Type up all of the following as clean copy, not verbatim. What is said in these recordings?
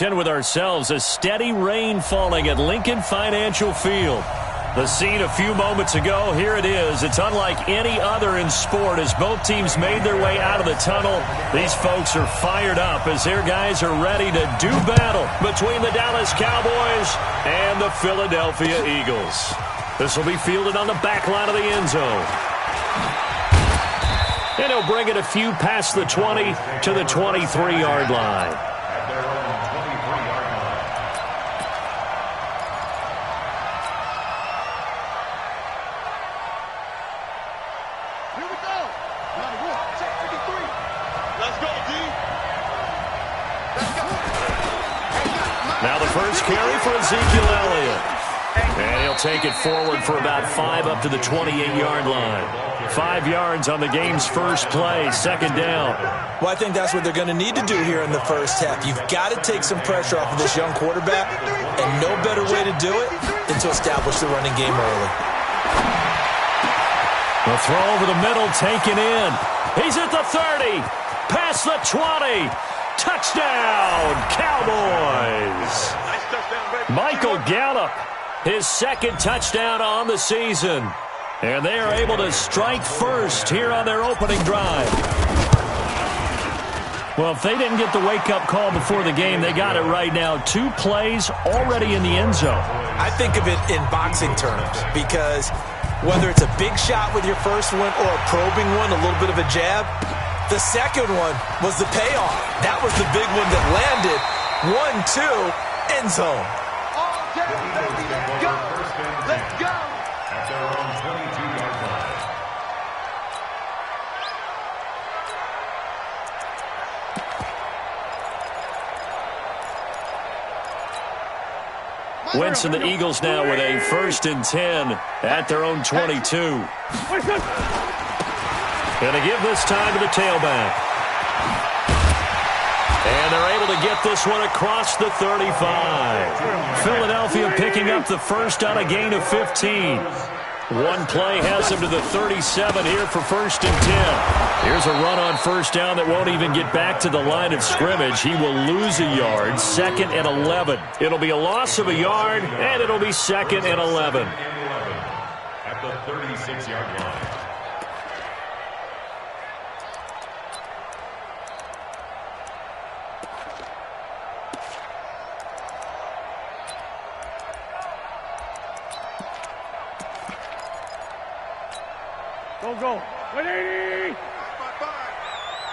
With ourselves, a steady rain falling at Lincoln Financial Field. The scene a few moments ago, here it is. It's unlike any other in sport as both teams made their way out of the tunnel. These folks are fired up as their guys are ready to do battle between the Dallas Cowboys and the Philadelphia Eagles. This will be fielded on the back line of the end zone. And he'll bring it a few past the 20 to the 23-yard line. Now the first carry for Ezekiel Elliott. And he'll take it forward for about 5 up to the 28-yard line. 5 yards on the game's first play, second down. Well, I think that's what they're going to need to do here in the first half. You've got to take some pressure off of this young quarterback, and no better way to do it than to establish the running game early. The throw over the middle, taken in. He's at the 30, past the 20. Touchdown, Cowboys! Michael Gallup, his second touchdown on the season. And they are able to strike first here on their opening drive. Well, if they didn't get the wake-up call before the game, they got it right now. 2 plays already in the end zone. I think of it in boxing terms because whether it's a big shot with your first one or a probing one, a little bit of a jab, the second one was the payoff. That was the big one that landed. 1-2, end zone. All day, let's go. Let's go. At their own 22-yard line. Winston, the Eagles now with a 1st and 10 at their own 22. Going to give this time to the tailback. And they're able to get this one across the 35. Philadelphia picking up the first on a gain of 15. One play has him to the 37 here for 1st and 10. Here's a run on first down that won't even get back to the line of scrimmage. He will lose a yard, 2nd and 11. It'll be a loss of a yard, and it'll be 2nd and 11. At the 36-yard line. Go. 180.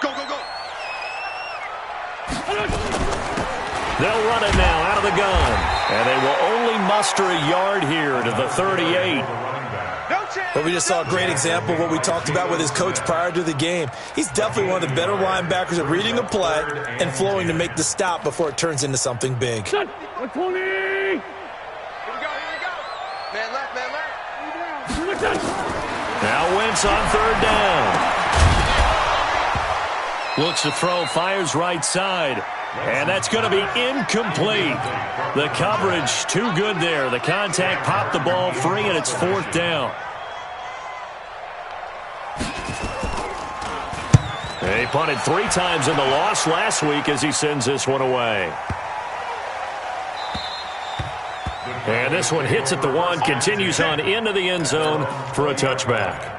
Go. They'll run it now out of the gun. And they will only muster a yard here to the 38. But we just saw a great example of what we talked about with his coach prior to the game. He's definitely one of the better linebackers at reading a play and flowing to make the stop before it turns into something big. 120. Here we go. Man left. Now Wentz on 3rd down. Looks to throw, fires right side. And that's going to be incomplete. The coverage too good there. The contact popped the ball free, and it's 4th down. He punted 3 times in the loss last week as he sends this one away. And this one hits at the 1, continues on into the end zone for a touchback.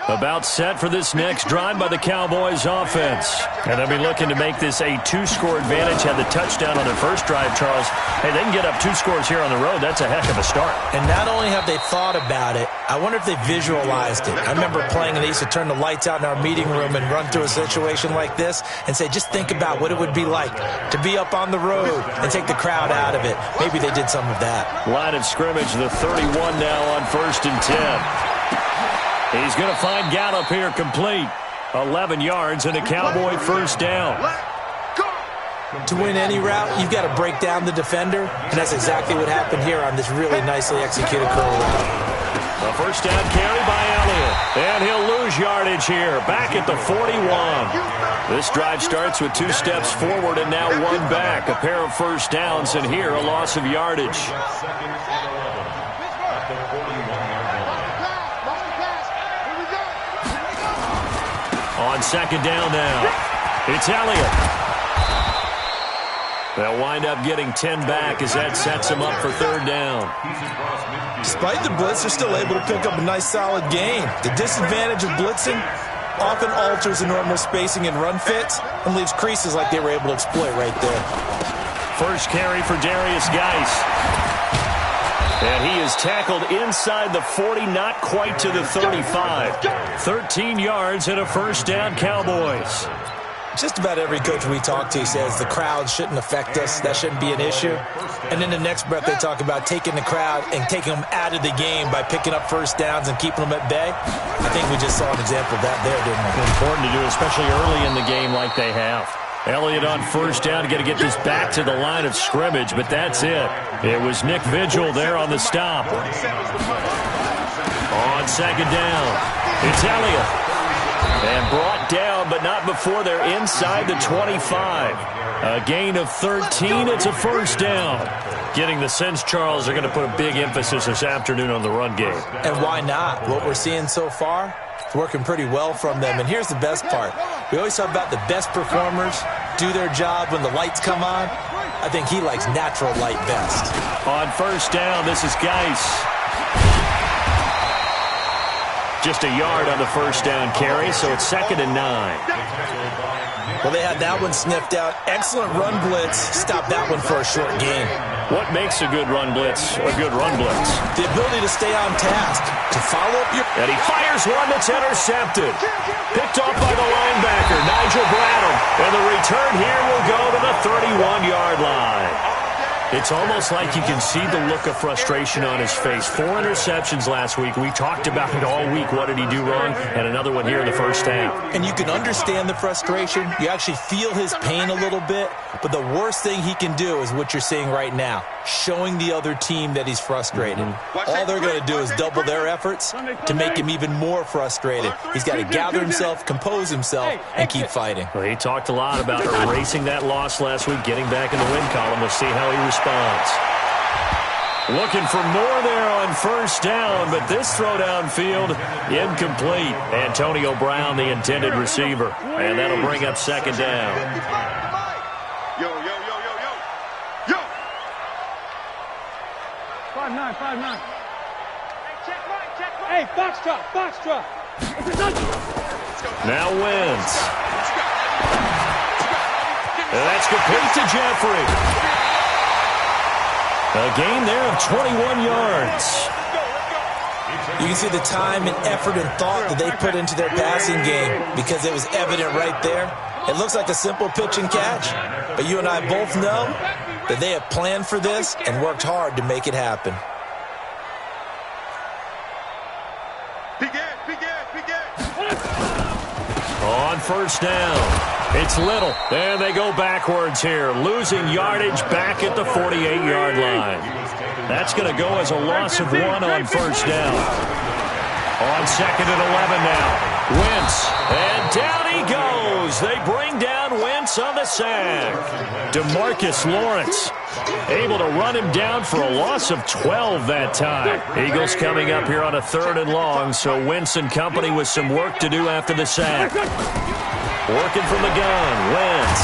About set for this next drive by the Cowboys offense. And they'll be looking to make this a 2-score advantage. Had the touchdown on their first drive, Charles. Hey, they can get up 2 scores here on the road. That's a heck of a start. And not only have they thought about it, I wonder if they visualized it. I remember playing and they used to turn the lights out in our meeting room and run through a situation like this and say, just think about what it would be like to be up on the road and take the crowd out of it. Maybe they did some of that. Line of scrimmage, the 31 now on 1st and 10. He's going to find Gallup here complete. 11 yards and a Cowboy first down. To win any route, you've got to break down the defender, and that's exactly what happened here on this really nicely executed curl route. A first down carry by Elliott. And he'll lose yardage here. Back at the 41. This drive starts with 2 steps forward and now 1 back. A pair of first downs, and here a loss of yardage. On 2nd down now, it's Elliott. They'll wind up getting 10 back as that sets them up for third down. Despite the blitz, they're still able to pick up a nice, solid gain. The disadvantage of blitzing often alters the normal spacing and run fits and leaves creases like they were able to exploit right there. First carry for Darius Geis. And he is tackled inside the 40, not quite to the 35. 13 yards and a first down, Cowboys. Just about every coach we talk to says the crowd shouldn't affect us. That shouldn't be an issue. And in the next breath, they talk about taking the crowd and taking them out of the game by picking up first downs and keeping them at bay. I think we just saw an example of that there, didn't we? Important to do, especially early in the game like they have. Elliott on first down, got to get this back to the line of scrimmage, but that's it. It was Nick Vigil there on the stop. On second down, it's Elliott. And brought down, but not before they're inside the 25. A gain of 13, it's a first down. Getting the sense, Charles, they're going to put a big emphasis this afternoon on the run game. And why not? What we're seeing so far, it's working pretty well from them. And here's the best part. We always talk about the best performers do their job when the lights come on. I think he likes natural light best. On first down, this is Geis. Just a yard on the first down carry, so it's 2nd and 9. Well, they had that one sniffed out. Excellent run blitz. Stop that one for a short gain. What makes a good run blitz a good run blitz? The ability to stay on task, to follow up your... And he fires one that's intercepted. Picked off by the linebacker, Nigel Bradham. And the return here will go to the 31-yard line. It's almost like you can see the look of frustration on his face. 4 interceptions last week. We talked about it all week. What did he do wrong? And another one here in the first half. And you can understand the frustration. You actually feel his pain a little bit. But the worst thing he can do is what you're seeing right now, showing the other team that he's frustrated. All they're going to do is double their efforts to make him even more frustrated. He's got to gather himself, compose himself, and keep fighting. Well, he talked a lot about erasing that loss last week, getting back in the win column. We'll see how he responds. Looking for more there on first down, but this throw downfield incomplete. Antonio Brown, the intended receiver. And that'll bring up 2nd down. Yo, yo, yo, yo, yo. Yo! 5-9, 5-9. Hey, Foxtrot, Foxtrot. Now Wentz. And that's complete to Jeffrey. A gain there of 21 yards. You can see the time and effort and thought that they put into their passing game because it was evident right there. It looks like a simple pitch and catch, but you and I both know that they have planned for this and worked hard to make it happen. On first down, it's Little. And they go backwards here, losing yardage back at the 48-yard line. That's going to go as a loss of 1 on first down. On 2nd and 11 now. Wentz, and down he goes. They bring down Wentz on the sack. DeMarcus Lawrence able to run him down for a loss of 12 that time. Eagles coming up here on a 3rd and long, so Wentz and company with some work to do after the sack. Working from the gun, Wentz.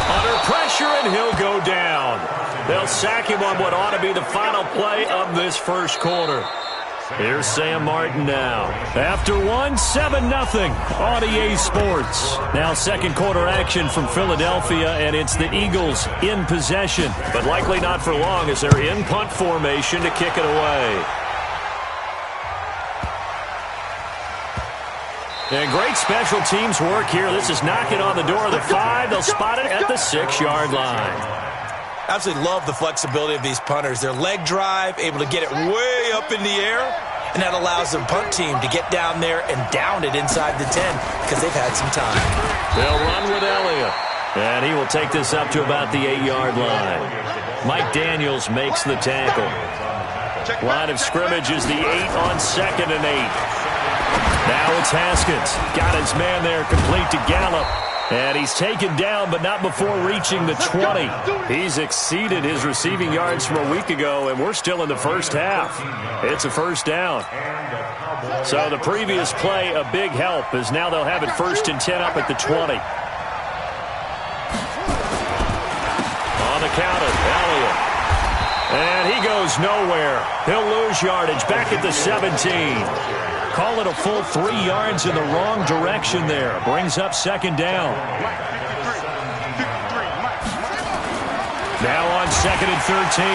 Under pressure, and he'll go down. They'll sack him on what ought to be the final play of this first quarter. Here's Sam Martin now. After 1, 7-0 on EA Sports. Now 2nd quarter action from Philadelphia, and it's the Eagles in possession. But likely not for long as they're in punt formation to kick it away. And great special teams work here. This is knocking on the door of the 5. They'll spot it at the 6-yard line. Absolutely love the flexibility of these punters. Their leg drive, able to get it way up in the air, and that allows the punt team to get down there and down it inside the 10 because they've had some time. They'll run with Elliott, and he will take this up to about the 8-yard line. Mike Daniels makes the tackle. Line of scrimmage is the 8 on 2nd and 8. Now it's Haskins. Got his man there, complete to Gallup. And he's taken down, but not before reaching the 20. He's exceeded his receiving yards from a week ago, and we're still in the first half. It's a first down. So the previous play, a big help, as now they'll have it 1st and 10 up at the 20. the count of Elliott. And he goes nowhere. He'll lose yardage back at the 17. Call it a full 3 yards in the wrong direction there. Brings up second down. Now on second and 13.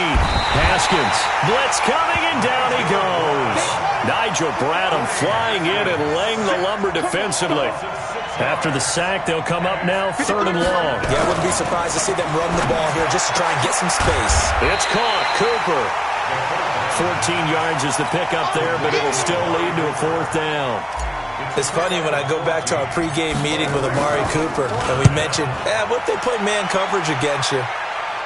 Haskins. Blitz coming, and down he goes. Nigel Bradham flying in and laying the lumber defensively. After the sack, they'll come up now third and long. Yeah, I wouldn't be surprised to see them run the ball here just to try and get some space. It's caught. Cooper. 14 yards is the pickup there, but it'll still lead to a fourth down. It's funny when I go back to our pregame meeting with Amari Cooper, and we mentioned, what if they play man coverage against you?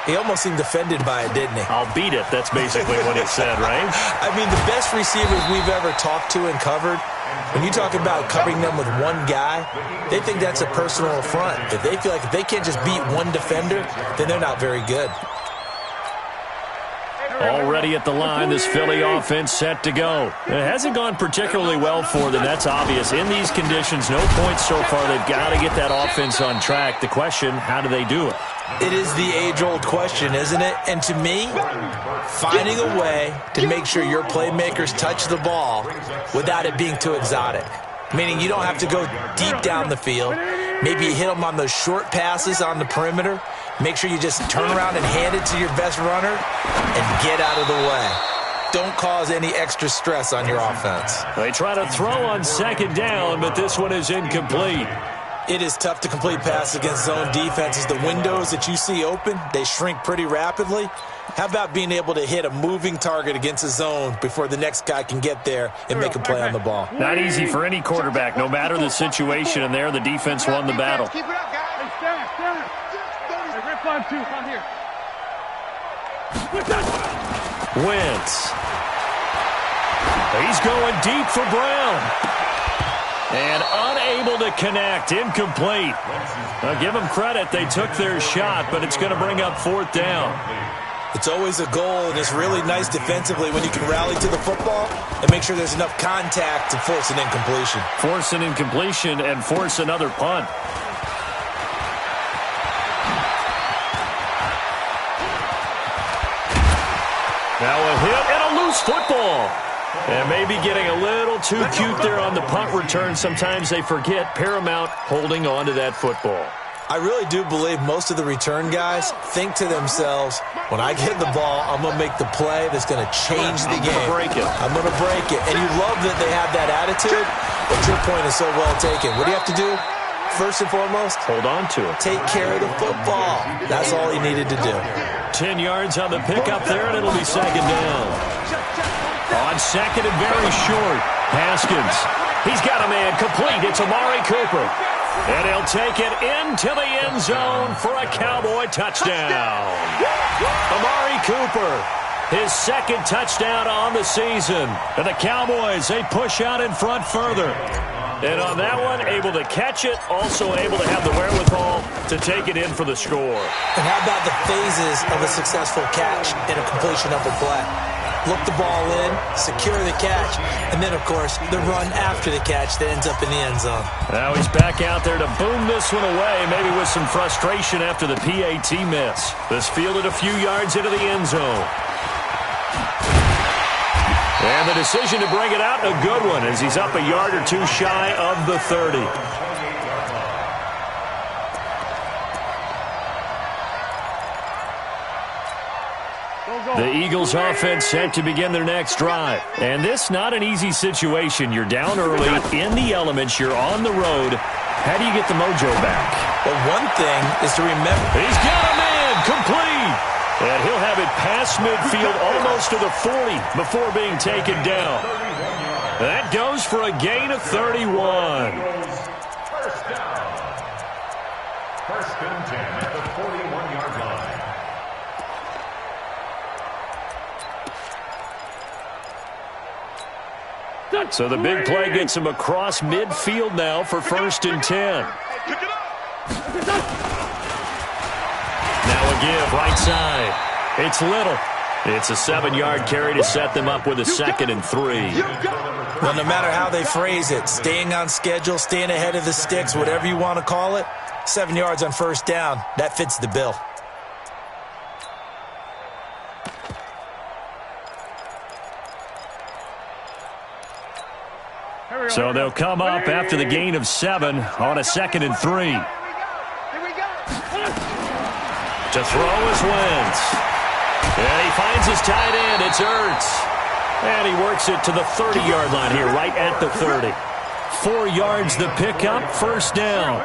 He almost seemed offended by it, didn't he? I'll beat it. That's basically what he said, right? I mean, the best receivers we've ever talked to and covered, when you talk about covering them with one guy, they think that's a personal affront. If they feel like if they can't just beat one defender, then they're not very good. Already at the line, this Philly offense set to go. It hasn't gone particularly well for them. That's obvious. In these conditions, no points so far. They've got to get that offense on track. The question, how do they do it? It is the age-old question, isn't it? And to me, finding a way to make sure your playmakers touch the ball without it being too exotic. Meaning you don't have to go deep down the field. Maybe you hit them on those short passes on the perimeter. Make sure you just turn around and hand it to your best runner and get out of the way. Don't cause any extra stress on your offense. They try to throw on second down, but this one is incomplete. It is tough to complete passes against zone defenses. The windows that you see open, they shrink pretty rapidly. How about being able to hit a moving target against a zone before the next guy can get there and make a play on the ball? Not easy for any quarterback, no matter the situation, and there the defense won the battle. Keep it up, guys. Hey, stand. Hey, 5-2, right here. Wentz. He's going deep for Brown. And unable to connect. Incomplete. Now give them credit. They took their shot, but it's going to bring up fourth down. It's always a goal, and it's really nice defensively when you can rally to the football and make sure there's enough contact to force an incompletion. Force an incompletion and force another punt. Now a hit and a loose football. And maybe getting a little too cute there on the punt return. Sometimes they forget Paramount holding on to that football. I really do believe most of the return guys think to themselves, when I get the ball, I'm going to make the play that's going to change the game. I'm going to break it. And you love that they have that attitude, but your point is so well taken. What do you have to do? First and foremost, hold on to it. Take care of the football. That's all he needed to do. 10 yards on the pickup there, and it'll be second down. On second and very short, Haskins. He's got a man complete. It's Amari Cooper. And he'll take it into the end zone for a Cowboy touchdown. Amari Cooper, his second touchdown on the season. And the Cowboys, they push out in front further. And on that one, able to catch it, also able to have the wherewithal to take it in for the score. And how about the phases of a successful catch and a completion of a play? Look the ball in, secure the catch, and then, of course, the run after the catch that ends up in the end zone. Now he's back out there to boom this one away, maybe with some frustration after the PAT miss. This fielded a few yards into the end zone. And the decision to bring it out, a good one, as he's up a yard or two shy of the 30. The Eagles offense set to begin their next drive. And this not an easy situation. You're down early, in the elements, you're on the road. How do you get the mojo back? Well, one thing is to remember. He's got a man complete. And he'll have it past midfield almost to the 40 before being taken down. That goes for a gain of 31. First down. First and 10 at the 41-yard line. So the big play gets him across midfield now for first and 10. Now a give, right side. It's Little. It's a 7-yard carry to set them up with a second and 3. Well, no matter how they phrase it, staying on schedule, staying ahead of the sticks, whatever you want to call it, 7 yards on first down, that fits the bill. So they'll come up after the gain of 7 on a 2nd and 3. To throw is Wentz. And he finds his tight end. It's Ertz. And he works it to the 30-yard line here, right at the 30. 4 yards the pickup, first down.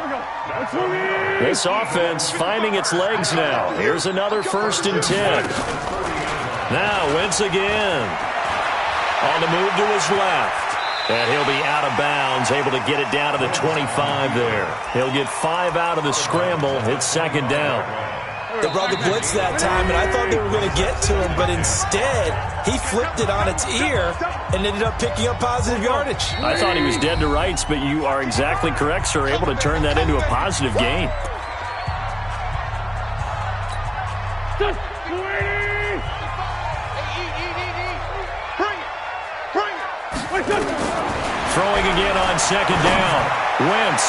This offense finding its legs now. Here's another 1st and 10. Now Wentz again. On the move to his left. And he'll be out of bounds, able to get it down to the 25 there. He'll get 5 out of the scramble. It's 2nd down. They brought the blitz that time, and I thought they were going to get to him, but instead, he flipped it on its ear and ended up picking up positive yardage. I thought he was dead to rights, but you are exactly correct, sir. Able to turn that into a positive gain. Throwing again on 2nd down. Wentz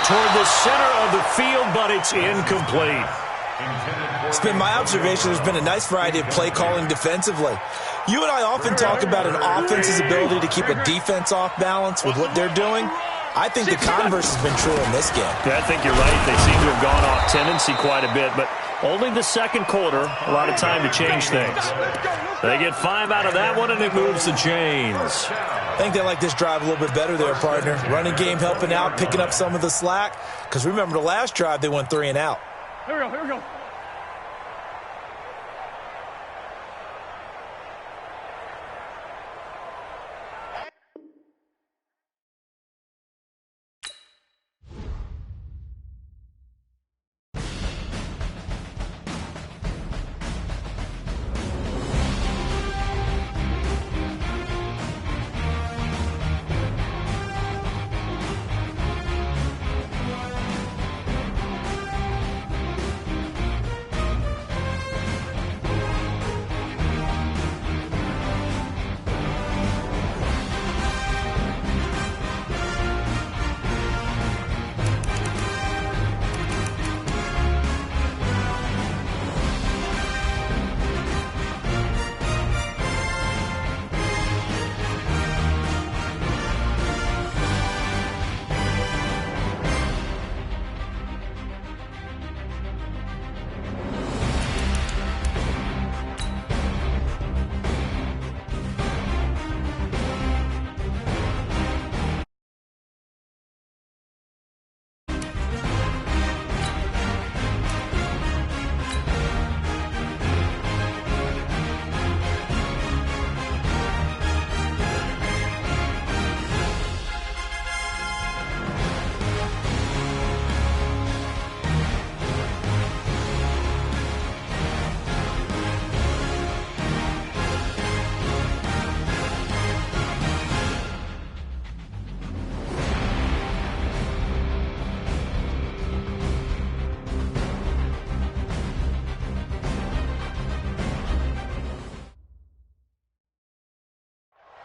toward the center of the field, but it's incomplete. It's been my observation there's been a nice variety of play calling defensively. You and I often talk about an offense's ability to keep a defense off balance with what they're doing. I think the converse has been true in this game. Yeah, I think you're right. They seem to have gone off tendency quite a bit, but only the 2nd quarter, a lot of time to change things. They get 5 out of that one, and it moves the chains. I think they like this drive a little bit better there, partner. Running game helping out, picking up some of the slack. Because remember the last drive, they went 3 and out. Here we go, here we go.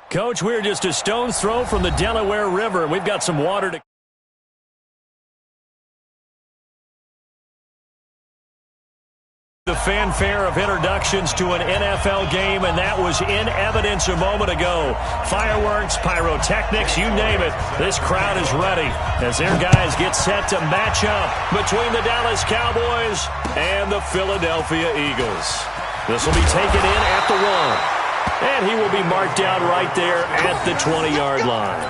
Coach, we're just a stone's throw from the Delaware River. We've got some water to... The fanfare of introductions to an NFL game, and that was in evidence a moment ago. Fireworks, pyrotechnics, you name it. This crowd is ready as their guys get set to match up between the Dallas Cowboys and the Philadelphia Eagles. This will be taken in at the 1. And he will be marked down right there at the 20-yard line.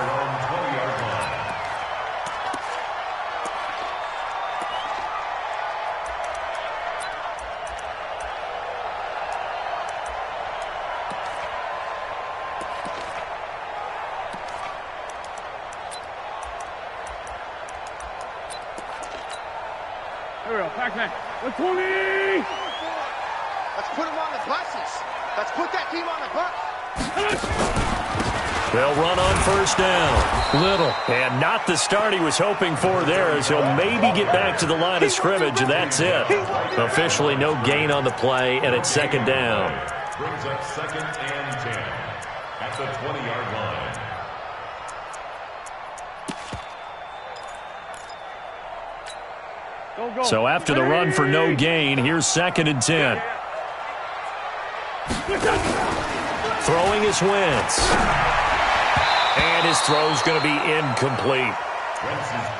Here we go, back. The 20! Let's put him on the buses. Let's put that team on the bus. They'll run on first down. Little. And not the start he was hoping for there, as he'll maybe get back to the line of scrimmage, and that's it. Officially no gain on the play, and it's 2nd down. Brings up 2nd and 10 at the 20-yard line. Go. So after the run for no gain, here's 2nd and 10. Throwing is Wentz. And his throw's going to be incomplete.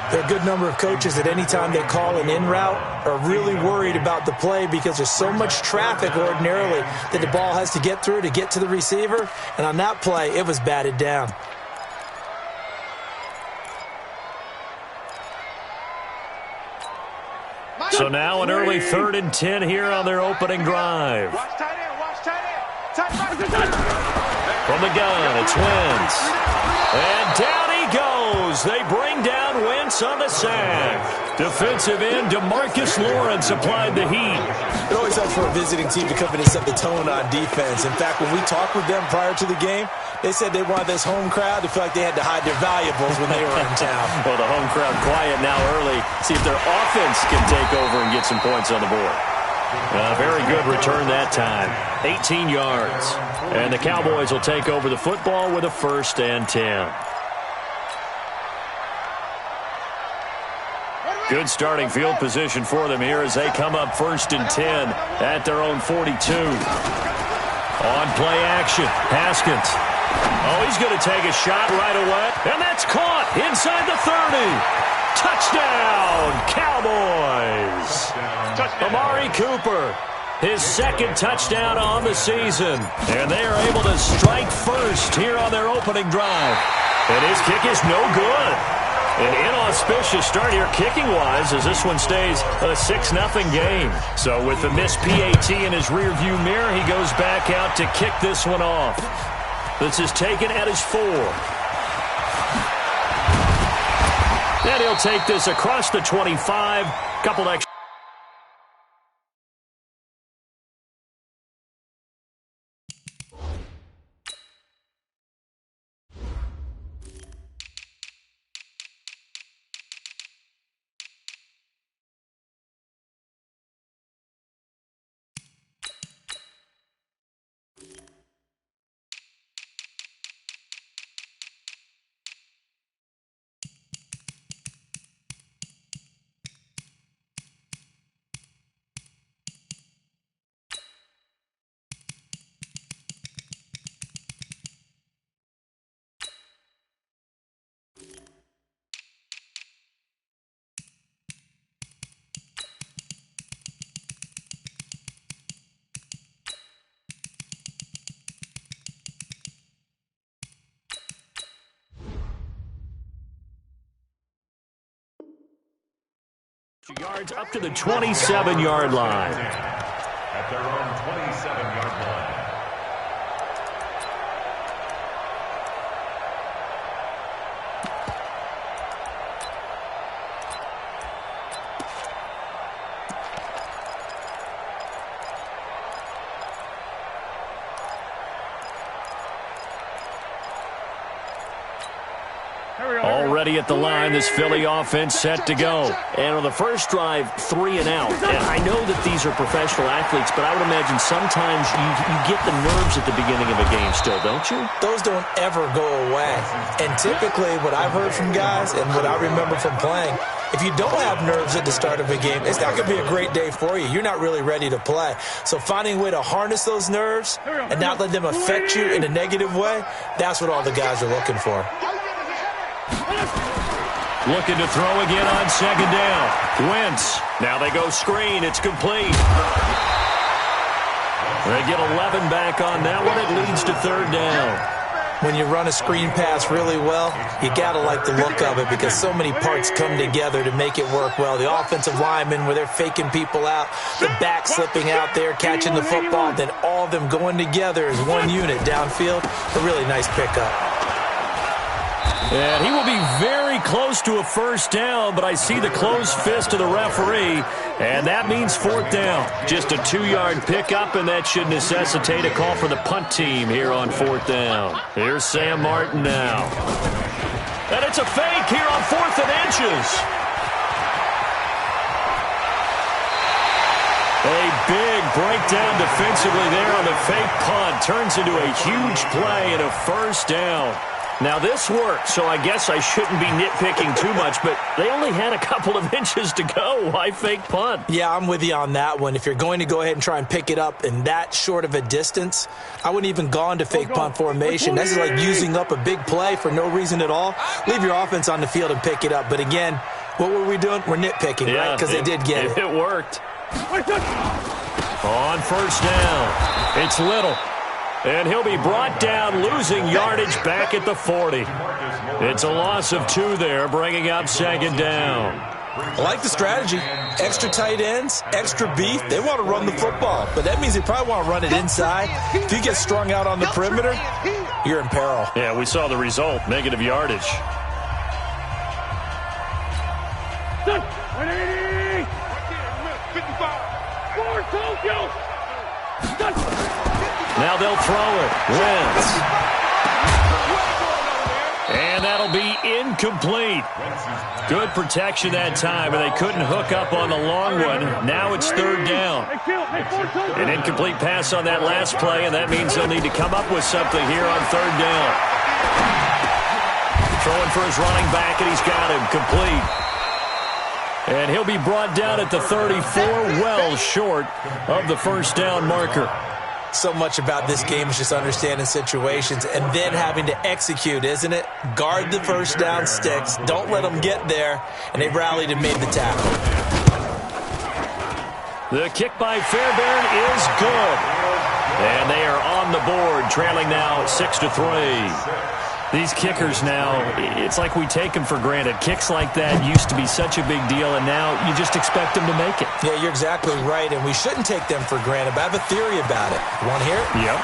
There are a good number of coaches that anytime they call an in route are really worried about the play because there's so much traffic ordinarily that the ball has to get through to get to the receiver. And on that play, it was batted down. So now an early 3rd and 10 here on their opening drive. Watch tight end, watch tight end. From the gun, it's Wentz. And down he goes. They bring down Wentz on the sack. Defensive end DeMarcus Lawrence applied the heat. It always helps for a visiting team to come in and set the tone on defense. In fact, when we talked with them prior to the game, they said they wanted this home crowd to feel like they had to hide their valuables when they were in town. Well, the home crowd quiet now early. See if their offense can take over and get some points on the board. Very good return that time. 18 yards. And the Cowboys will take over the football with a 1st and 10. Good starting field position for them here as they come up 1st and 10 at their own 42. On play action, Haskins. Oh, he's going to take a shot right away. And that's caught inside the 30. Touchdown, Cowboys. Amari Cooper, his 2nd touchdown on the season. And they are able to strike first here on their opening drive. And his kick is no good. An inauspicious start here kicking-wise as this one stays a 6-0 game. So with the missed PAT in his rearview mirror, he goes back out to kick this one off. This is taken at his 4. And he'll take this across the 25. Couple extra. Yards up to the 27-yard line. At their own 27-yard line. Already at the line, this Philly offense set to go. And on the first drive, 3 and out. And I know that these are professional athletes, but I would imagine sometimes you get the nerves at the beginning of a game still, don't you? Those don't ever go away. And typically what I've heard from guys and what I remember from playing, if you don't have nerves at the start of a game, it's not going to be a great day for you. You're not really ready to play. So finding a way to harness those nerves and not let them affect you in a negative way, that's what all the guys are looking for. Looking to throw again on 2nd down. Wentz. Now they go screen. It's complete. They get 11 back on that one. It leads to 3rd down. When you run a screen pass really well, you got to like the look of it because so many parts come together to make it work well. The offensive linemen, where they're faking people out, the back slipping out there, catching the football, then all of them going together as one unit downfield. A really nice pickup. And he will be very close to a 1st down, but I see the closed fist of the referee, and that means 4th down. Just a 2-yard pickup, and that should necessitate a call for the punt team here on 4th down. Here's Sam Martin now. And it's a fake here on 4th and inches. A big breakdown defensively there on the fake punt. Turns into a huge play and a 1st down. Now, this worked, so I guess I shouldn't be nitpicking too much, but they only had a couple of inches to go. Why fake punt? Yeah, I'm with you on that one. If you're going to go ahead and try and pick it up in that short of a distance, I wouldn't even go into fake punt formation. That's like using up a big play for no reason at all. Leave your offense on the field and pick it up. But again, what were we doing? We're nitpicking, right? Because they did get it. It worked. On first down, it's Little. And he'll be brought down, losing yardage back at the 40. It's a loss of 2 there, bringing up second down. I like the strategy. Extra tight ends, extra beef. They want to run the football, but that means they probably want to run it inside. If you get strung out on the perimeter, you're in peril. Yeah, we saw the result, negative yardage. Now they'll throw it. Wentz. And that'll be incomplete. Good protection that time, and they couldn't hook up on the long one. Now it's third down. An incomplete pass on that last play, and that means they'll need to come up with something here on third down. Throwing for his running back, and he's got him complete. And he'll be brought down at the 34, well short of the first down marker. So much about this game is just understanding situations and then having to execute, isn't it? Guard the first down sticks. Don't let them get there. And they rallied and made the tackle. The kick by Fairbairn is good. And they are on the board, trailing now 6-3. These kickers now, it's like we take them for granted. Kicks like that used to be such a big deal, and now you just expect them to make it. Yeah, you're exactly right, and we shouldn't take them for granted, but I have a theory about it. You want to hear it? Yep.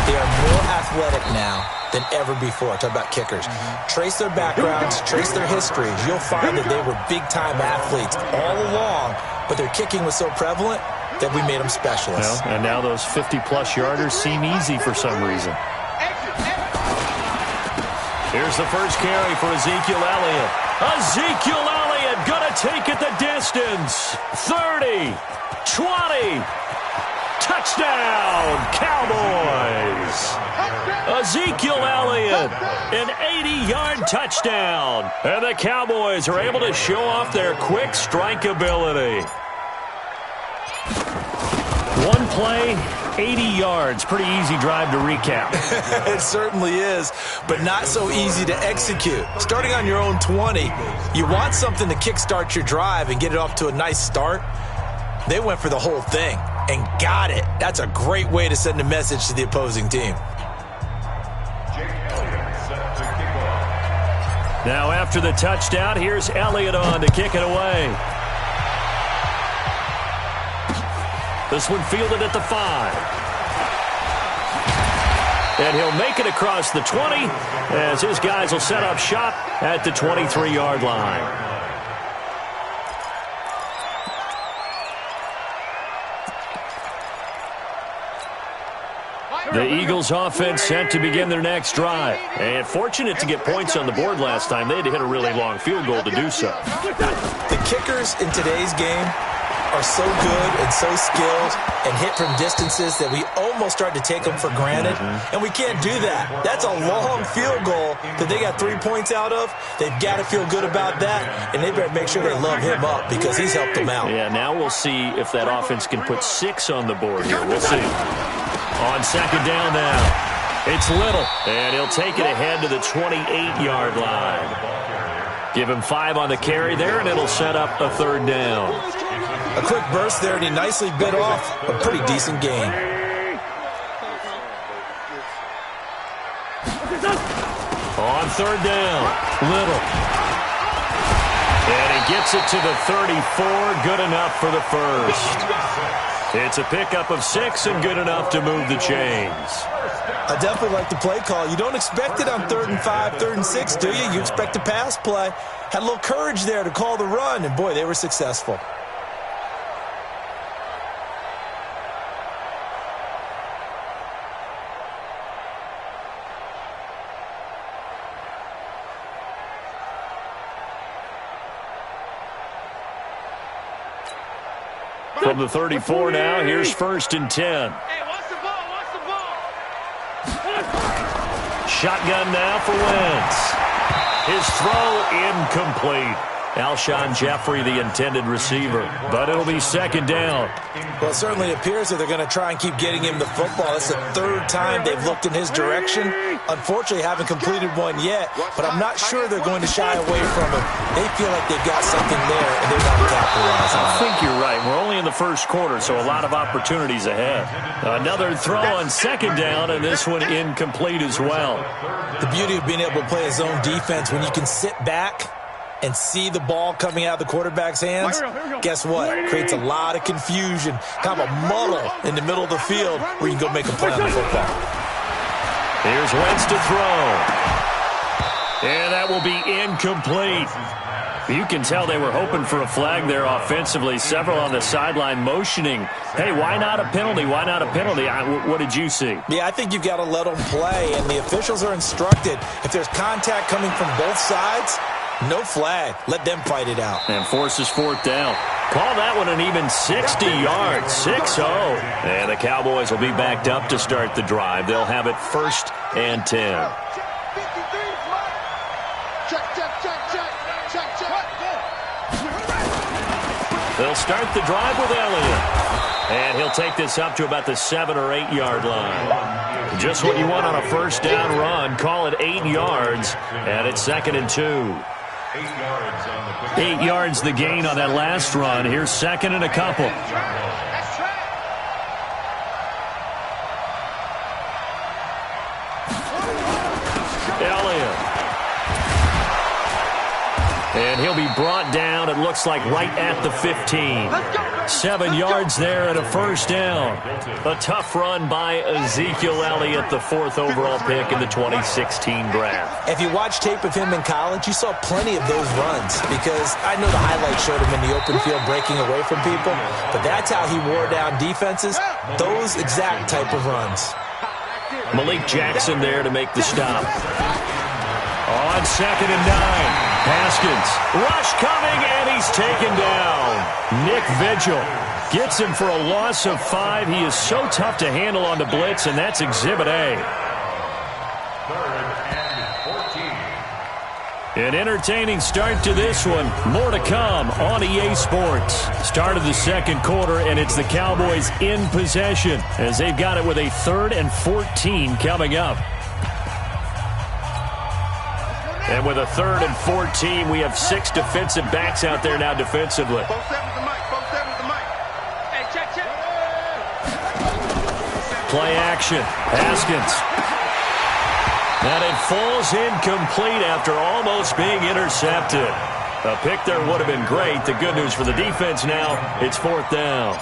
They are more athletic now than ever before. Talk about kickers. Trace their backgrounds, trace their histories. You'll find that they were big-time athletes all along, but their kicking was so prevalent that we made them specialists. Well, and now those 50-plus yarders seem easy for some reason. Here's the first carry for Ezekiel Elliott. Ezekiel Elliott gonna take it the distance. 30, 20, touchdown, Cowboys. Ezekiel Elliott, an 80-yard touchdown. And the Cowboys are able to show off their quick strike ability. One play, 80 yards. Pretty easy drive to recap. It certainly is, but not so easy to execute. Starting on your own 20, you want something to kickstart your drive and get it off to a nice start. They went for the whole thing and got it. That's a great way to send a message to the opposing team. Now after the touchdown, here's Elliott on to kick it away. This one fielded at the 5. And he'll make it across the 20 as his guys will set up shop at the 23-yard line. The Eagles offense set to begin their next drive. And fortunate to get points on the board last time. They had to hit a really long field goal to do so. The kickers in today's game are so good and so skilled and hit from distances that we almost start to take them for granted. And we can't do that. That's a long field goal that they got 3 points out of. They've got to feel good about that, and they better make sure they love him up because he's helped them out. Yeah, now we'll see if that offense can put 6 on the board here. We'll see. On second down now, it's Little, and he'll take it ahead to the 28-yard line. Give him 5 on the carry there, and it'll set up a third down. A quick burst there, and he nicely bit off a pretty decent gain. On third down, Little. And he gets it to the 34, good enough for the first. It's a pickup of 6 and good enough to move the chains. I definitely like the play call. You don't expect it on 3rd and 5, 3rd and 6, do you? You expect a pass play. Had a little courage there to call the run, and boy, they were successful. From the 34 now, here's 1st and 10. Shotgun now for Wentz. His throw incomplete. Alshon Jeffrey, the intended receiver. But it'll be second down. Well, it certainly appears that they're going to try and keep getting him the football. That's the third time they've looked in his direction. Unfortunately, haven't completed one yet, but I'm not sure they're going to shy away from him. They feel like they've got something there, and they're going to capitalize on it. I think you're right. We're only in the first quarter, so a lot of opportunities ahead. Another throw on second down, and this one incomplete as well. The beauty of being able to play a zone defense, when you can sit back and see the ball coming out of the quarterback's hands, guess what? Creates a lot of confusion, kind of a muddle in the middle of the field where you can go make a play on the football. Here's Wentz to throw. And that will be incomplete. You can tell they were hoping for a flag there offensively. Several on the sideline motioning, hey, why not a penalty? Why not a penalty? What did you see? Yeah, I think you've got to let them play, and the officials are instructed, if there's contact coming from both sides, no flag. Let them fight it out. And forces fourth down. Call that one an even 60 yards, 6-0. And the Cowboys will be backed up to start the drive. They'll have it 1st and 10. They'll start the drive with Elliott. And he'll take this up to about the 7 or 8 yard line. Just what you want on a first down run. Call it 8 yards. And it's 2nd and 2. 8 yards the gain on that last run. Here's 2nd and a couple. Elliott. And he'll be brought down, it looks like, right at the 15. 7 yards there and a first down. A tough run by Ezekiel Elliott, the 4th overall pick in the 2016 draft. If you watch tape of him in college, you saw plenty of those runs, because I know the highlights showed him in the open field breaking away from people, but that's how he wore down defenses, those exact type of runs. Malik Jackson there to make the stop. On 2nd and 9. Haskins, rush coming, and he's taken down. Nick Vigil gets him for a loss of 5. He is so tough to handle on the blitz, and that's Exhibit A. 3rd and 14. An entertaining start to this one. More to come on EA Sports. Start of the second quarter, and it's the Cowboys in possession as they've got it with a 3rd and 14 coming up. And with a 3rd and 14, we have 6 defensive backs out there now defensively. Play action. Haskins. And it falls incomplete after almost being intercepted. A pick there would have been great. The good news for the defense now, it's 4th down.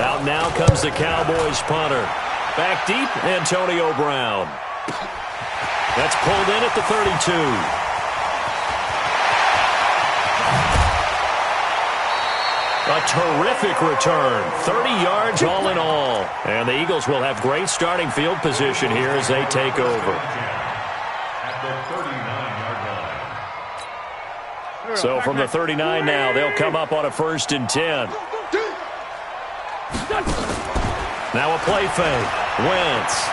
Out now comes the Cowboys punter. Back deep, Antonio Brown. That's pulled in at the 32. A terrific return. 30 yards all in all. And the Eagles will have great starting field position here as they take over. At the 39-yard line. So from the 39 now, they'll come up on a 1st and 10. Now a play fake. Wentz.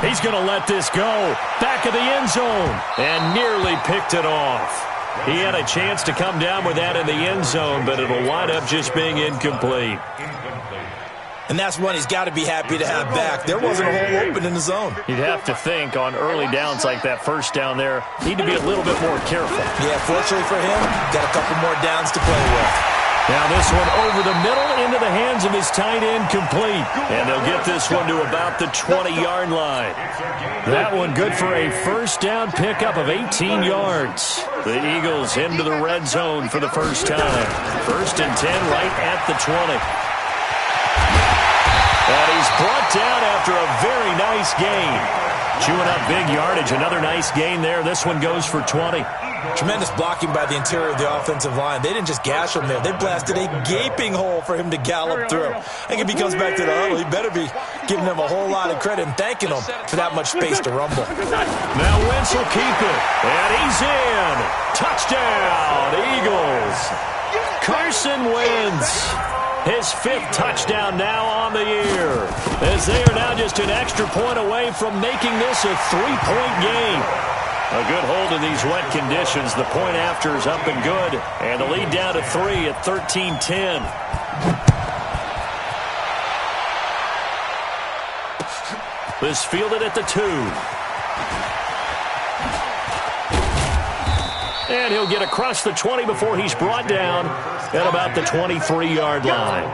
He's going to let this go. Back of the end zone. And nearly picked it off. He had a chance to come down with that in the end zone, but it'll wind up just being incomplete. And that's one he's got to be happy to have back. There wasn't a hole open in the zone. You'd have to think on early downs like that first down there, need to be a little bit more careful. Yeah, fortunately for him, got a couple more downs to play with. Now this one over the middle into the hands of his tight end, complete. And they'll get this one to about the 20-yard line. That one good for a first down pickup of 18 yards. The Eagles into the red zone for the first time. 1st and 10 right at the 20. And he's brought down after a very nice gain. Chewing up big yardage. Another nice gain there. This one goes for 20. Tremendous blocking by the interior of the offensive line. They didn't just gash him there. They blasted a gaping hole for him to gallop through. I think if he comes back to the huddle, he better be giving them a whole lot of credit and thanking them for that much space to rumble. Now Wentz will keep it. And he's in. Touchdown, Eagles. Carson Wentz. His 5th touchdown now on the year, as they are now just an extra point away from making this a 3-point game. A good hold in these wet conditions. The point after is up and good, and the lead down to 3 at 13-10. This fielded at the 2. And he'll get across the 20 before he's brought down at about the 23-yard line.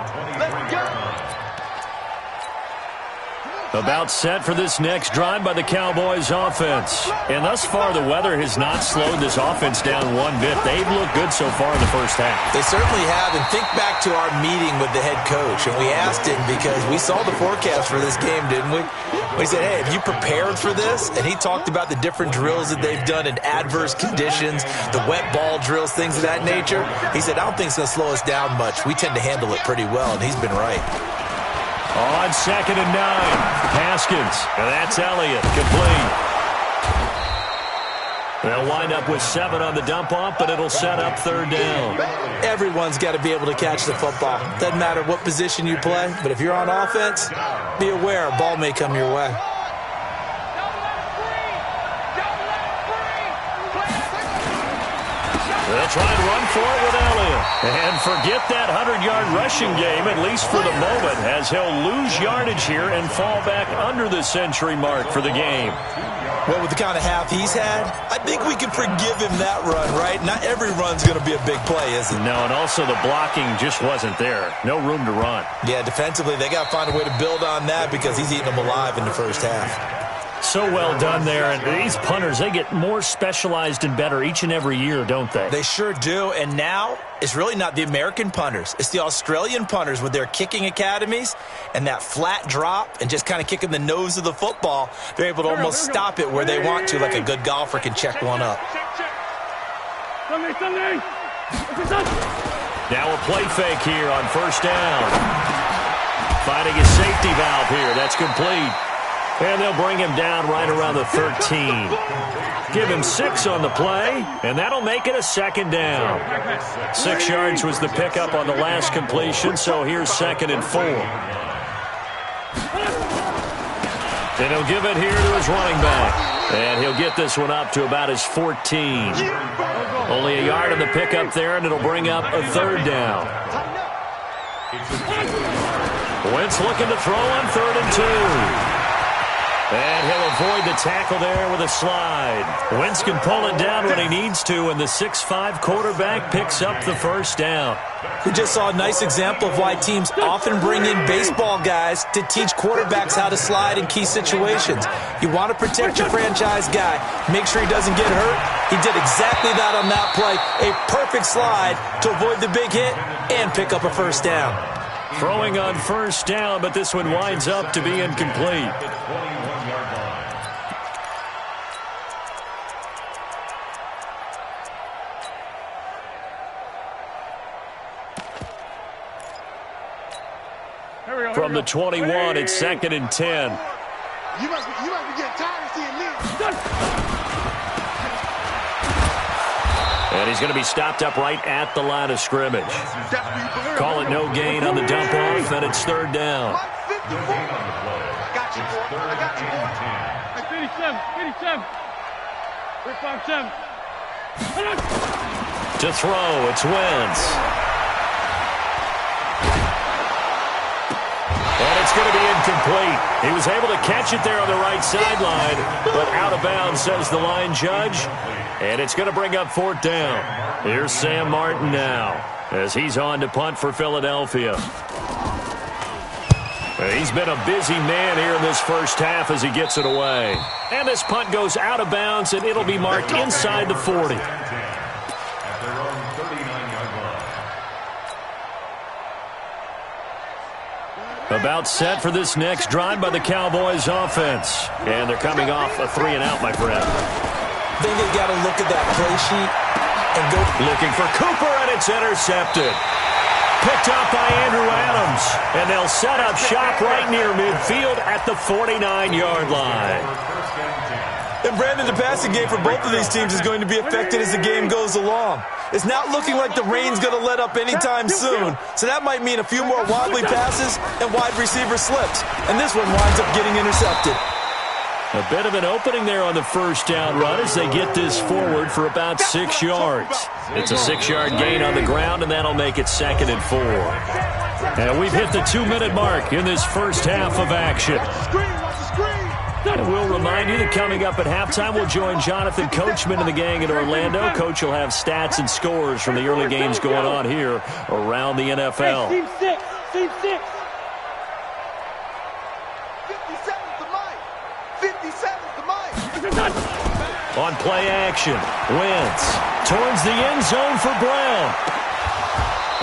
About set for this next drive by the Cowboys offense. And thus far, the weather has not slowed this offense down one bit. They've looked good so far in the first half. They certainly have. And think back to our meeting with the head coach. And we asked him because we saw the forecast for this game, didn't we? We said, hey, have you prepared for this? And he talked about the different drills that they've done in adverse conditions, the wet ball drills, things of that nature. He said, I don't think it's going to slow us down much. We tend to handle it pretty well, and he's been right. On 2nd and 9, Haskins, and that's Elliott, complete. They'll wind up with 7 on the dump-off, but it'll set up 3rd down. Everyone's got to be able to catch the football. Doesn't matter what position you play, but if you're on offense, be aware a ball may come your way. They'll try and run for it with Elliott. And forget that 100-yard rushing game, at least for the moment, as he'll lose yardage here and fall back under the century mark for the game. Well, with the kind of half he's had, I think we can forgive him that run, right? Not every run's going to be a big play, is it? No, and also the blocking just wasn't there. No room to run. Yeah, defensively, they got to find a way to build on that because he's eating them alive in the first half. So well done there. And these punters, they get more specialized and better each and every year, don't they? They sure do. And now it's really not the American punters. It's the Australian punters with their kicking academies and that flat drop and just kind of kicking the nose of the football. They're able to almost stop it where they want to, like a good golfer can check one up. Now a play fake here on 1st down. Finding his safety valve here. That's complete. And they'll bring him down right around the 13. Give him 6 on the play, and that'll make it a 2nd down. 6 yards was the pickup on the last completion, so here's 2nd and 4. And he'll give it here to his running back. And he'll get this one up to about his 14. Only a yard on the pickup there, and it'll bring up a 3rd down. Wentz looking to throw on 3rd and 2. And he'll avoid the tackle there with a slide. Wentz can pull it down when he needs to, and the 6'5" quarterback picks up the 1st down. We just saw a nice example of why teams often bring in baseball guys to teach quarterbacks how to slide in key situations. You want to protect your franchise guy. Make sure he doesn't get hurt. He did exactly that on that play. A perfect slide to avoid the big hit and pick up a 1st down. Throwing on 1st down, but this one winds up to be incomplete. From the 21, it's 2nd and 10. You must be getting tired of seeing me. And he's going to be stopped up right at the line of scrimmage. Call it no gain on the dump off, and it's 3rd down. I got you, boy. I got you, boy. 87. 87. 357. To throw, it's Wentz. And it's going to be incomplete. He was able to catch it there on the right sideline, but out of bounds, says the line judge. And it's going to bring up 4th down. Here's Sam Martin now as he's on to punt for Philadelphia. He's been a busy man here in this first half as he gets it away. And this punt goes out of bounds, and it'll be marked inside the 40. About set for this next drive by the Cowboys offense. And they're coming off a 3-and-out, my friend. I think they got to look at that play sheet and go. Looking for Cooper, and it's intercepted. Picked up by Andrew Adams. And they'll set up shop right near midfield at the 49-yard line. And Brandon, the passing game for both of these teams is going to be affected as the game goes along. It's not looking like the rain's going to let up anytime soon, so that might mean a few more wobbly passes and wide receiver slips. And this one winds up getting intercepted. A bit of an opening there on the first down run as they get this forward for about 6 yards. It's a 6-yard gain on the ground, and that'll make it 2nd and 4. And we've hit the 2-minute mark in this first half of action. And we'll remind you that coming up at halftime, we'll join Jonathan Coachman and the gang in Orlando. Coach will have stats and scores from the early games going on here around the NFL. Team 6. Team 6. 57's the mic. 57's the mic. On play action, Wentz towards the end zone for Brown.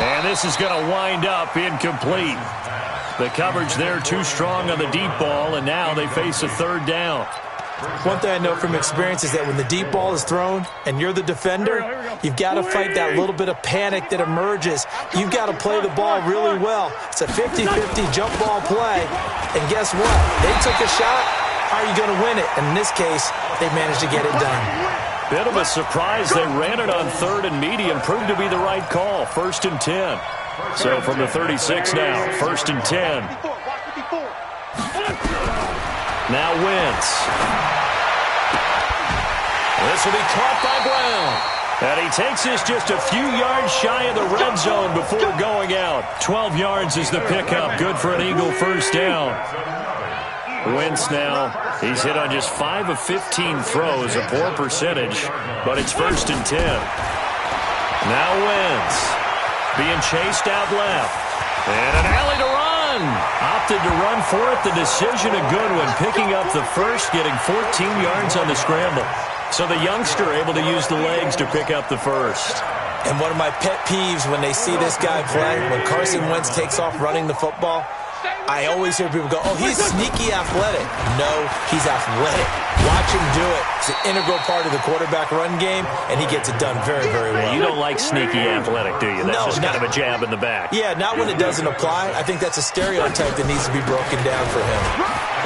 And this is going to wind up incomplete. The coverage there too strong on the deep ball, and now they face a 3rd down. One thing I know from experience is that when the deep ball is thrown and you're the defender, you've got to fight that little bit of panic that emerges. You've got to play the ball really well. It's a 50-50 jump ball play. And guess what? They took a shot. How are you going to win it? And in this case, they managed to get it done. Bit of a surprise. They ran it on 3rd and medium. Proved to be the right call. 1st and 10. So from the 36 now, 1st and 10. Now Wentz. This will be caught by Brown. And he takes this just a few yards shy of the red zone before going out. 12 yards is the pickup. Good for an Eagle first down. Wentz now, he's hit on just 5 of 15 throws, a poor percentage, but it's 1st and 10. Now Wentz being chased out left. And an alley to run. Opted to run for it. The decision a good one. Picking up the first, getting 14 yards on the scramble. So the youngster able to use the legs to pick up the first. And one of my pet peeves when they see this guy play, when Carson Wentz takes off running the football, I always hear people go, oh, he's sneaky athletic. No, he's athletic. Watch him do it. It's an integral part of the quarterback run game, and he gets it done very, very well. You don't like sneaky athletic, do you? That's just kind of a jab in the back. Yeah, not when it doesn't apply. I think that's a stereotype that needs to be broken down for him.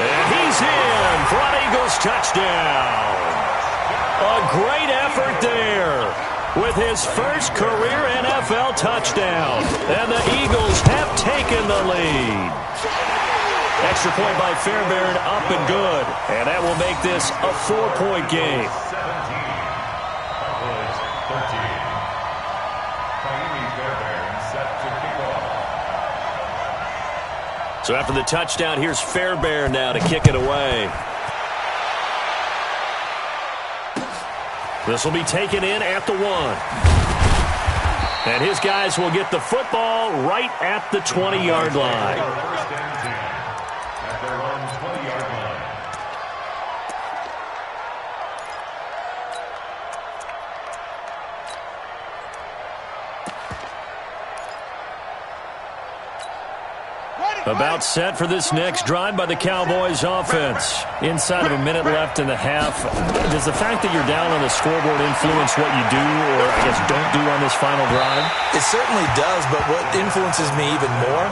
And he's in for an Eagles touchdown. A great effort there with his first career NFL touchdown. And the Eagles have taken the lead. Extra point by Fairbairn, up and good. And that will make this a 4-point game. 17. Cowboys 13. Fairbairn set to kick off. So after the touchdown, here's Fairbairn now to kick it away. This will be taken in at the 1. And his guys will get the football right at the 20-yard line. First and 10 at their own 20-yard line. About set for this next drive by the Cowboys offense. Inside of a minute left in the half. Does the fact that you're down on the scoreboard influence what you do, or I guess don't do on this final drive? It certainly does, but what influences me even more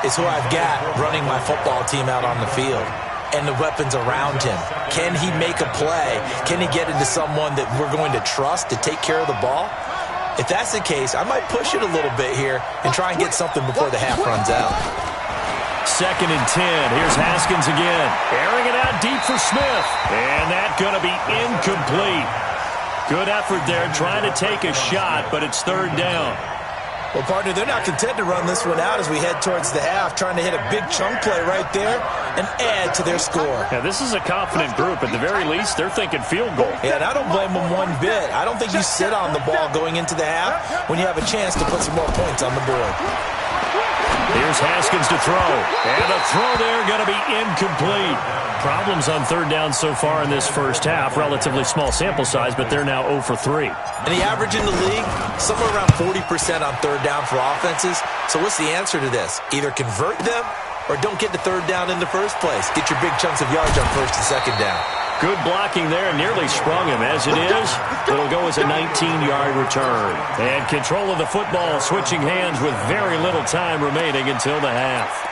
is who I've got running my football team out on the field and the weapons around him. Can he make a play? Can he get into someone that we're going to trust to take care of the ball? If that's the case, I might push it a little bit here and try and get something before the half runs out. 2nd and 10. Here's Haskins again. Airing it out deep for Smith. And that's going to be incomplete. Good effort there trying to take a shot, but it's 3rd down. Well, partner, they're not content to run this one out as we head towards the half, trying to hit a big chunk play right there and add to their score. Yeah, this is a confident group. At the very least, they're thinking field goal. Yeah, and I don't blame them one bit. I don't think you sit on the ball going into the half when you have a chance to put some more points on the board. Here's Haskins to throw. And the throw there going to be incomplete. Problems on 3rd down so far in this first half. Relatively small sample size, but they're now 0 for 3. And the average in the league, somewhere around 40% on 3rd down for offenses. So what's the answer to this? Either convert them or don't get to 3rd down in the first place. Get your big chunks of yards on 1st and 2nd down. Good blocking there, nearly sprung him. As it is, it'll go as a 19-yard return. And control of the football, switching hands with very little time remaining until the half.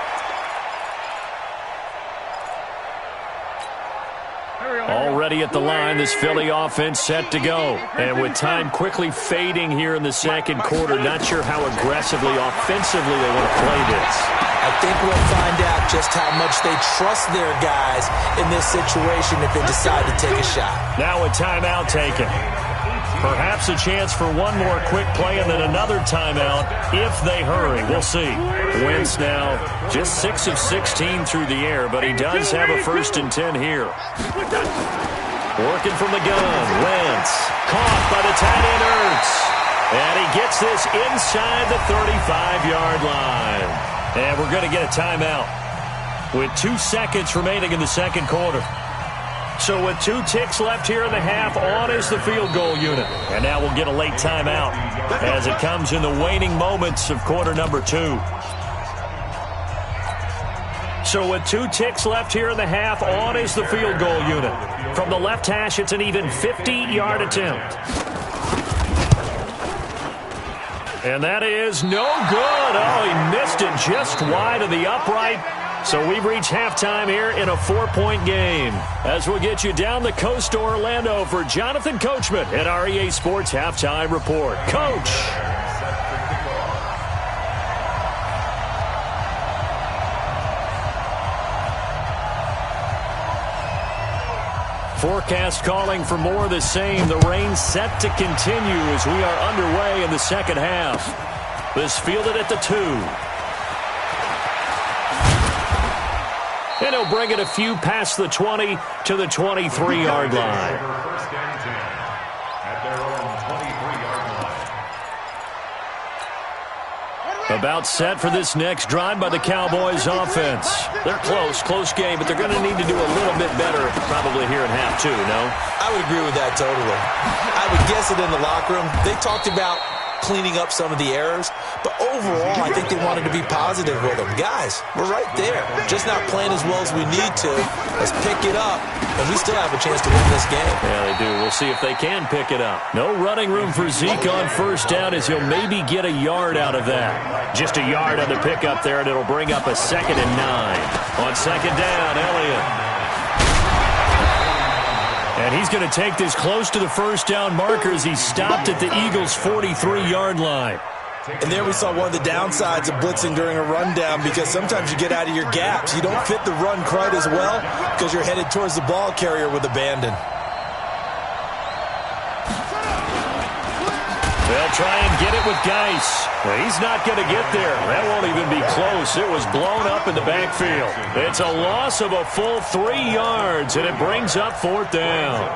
Already ready at the line. This Philly offense set to go. And with time quickly fading here in the second quarter, not sure how aggressively, offensively they want to play this. I think we'll find out just how much they trust their guys in this situation if they decide to take a shot. Now a timeout taken. Perhaps a chance for one more quick play and then another timeout if they hurry. We'll see. Wentz now just 6 of 16 through the air, but he does have a 1st and 10 here. Working from the gun. Wentz caught by the tight end Ertz. And he gets this inside the 35-yard line. And we're going to get a timeout with 2 seconds remaining in the second quarter. So with 2 ticks left here in the half, on is the field goal unit. And now we'll get a late timeout as it comes in the waning moments of quarter number 2. So with 2 ticks left here in the half, on is the field goal unit. From the left hash, it's an even 50-yard attempt. And that is no good. Oh, he missed it just wide of the upright. So we've reached halftime here in a 4-point game. As we'll get you down the coast to Orlando for Jonathan Coachman at our EA Sports Halftime Report. Coach. Forecast calling for more of the same. The rain set to continue as we are underway in the second half. This fielded at the 2. And he'll bring it a few past the 20 to the 23-yard line. First and 10 at their own 23-yard line. About set for this next drive by the Cowboys offense. They're close game, but they're going to need to do a little bit better probably here in half 2, no? I would agree with that totally. I would guess it in the locker room. They talked about cleaning up some of the errors, but overall, I think they wanted to be positive with them. Guys, we're right there. Just not playing as well as we need to. Let's pick it up, and we still have a chance to win this game. Yeah, they do. We'll see if they can pick it up. No running room for Zeke on first down as he'll maybe get a yard out of that. Just a yard on the pickup there, and it'll bring up a 2nd and 9. On second down, Elliott. And he's going to take this close to the first down marker as he stopped at the Eagles' 43-yard line. And there we saw one of the downsides of blitzing during a rundown, because sometimes you get out of your gaps. You don't fit the run quite as well because you're headed towards the ball carrier with abandon. They'll try and get it with Geis. Well, he's not going to get there. That won't even be close. It was blown up in the backfield. It's a loss of a full 3 yards, and it brings up 4th down.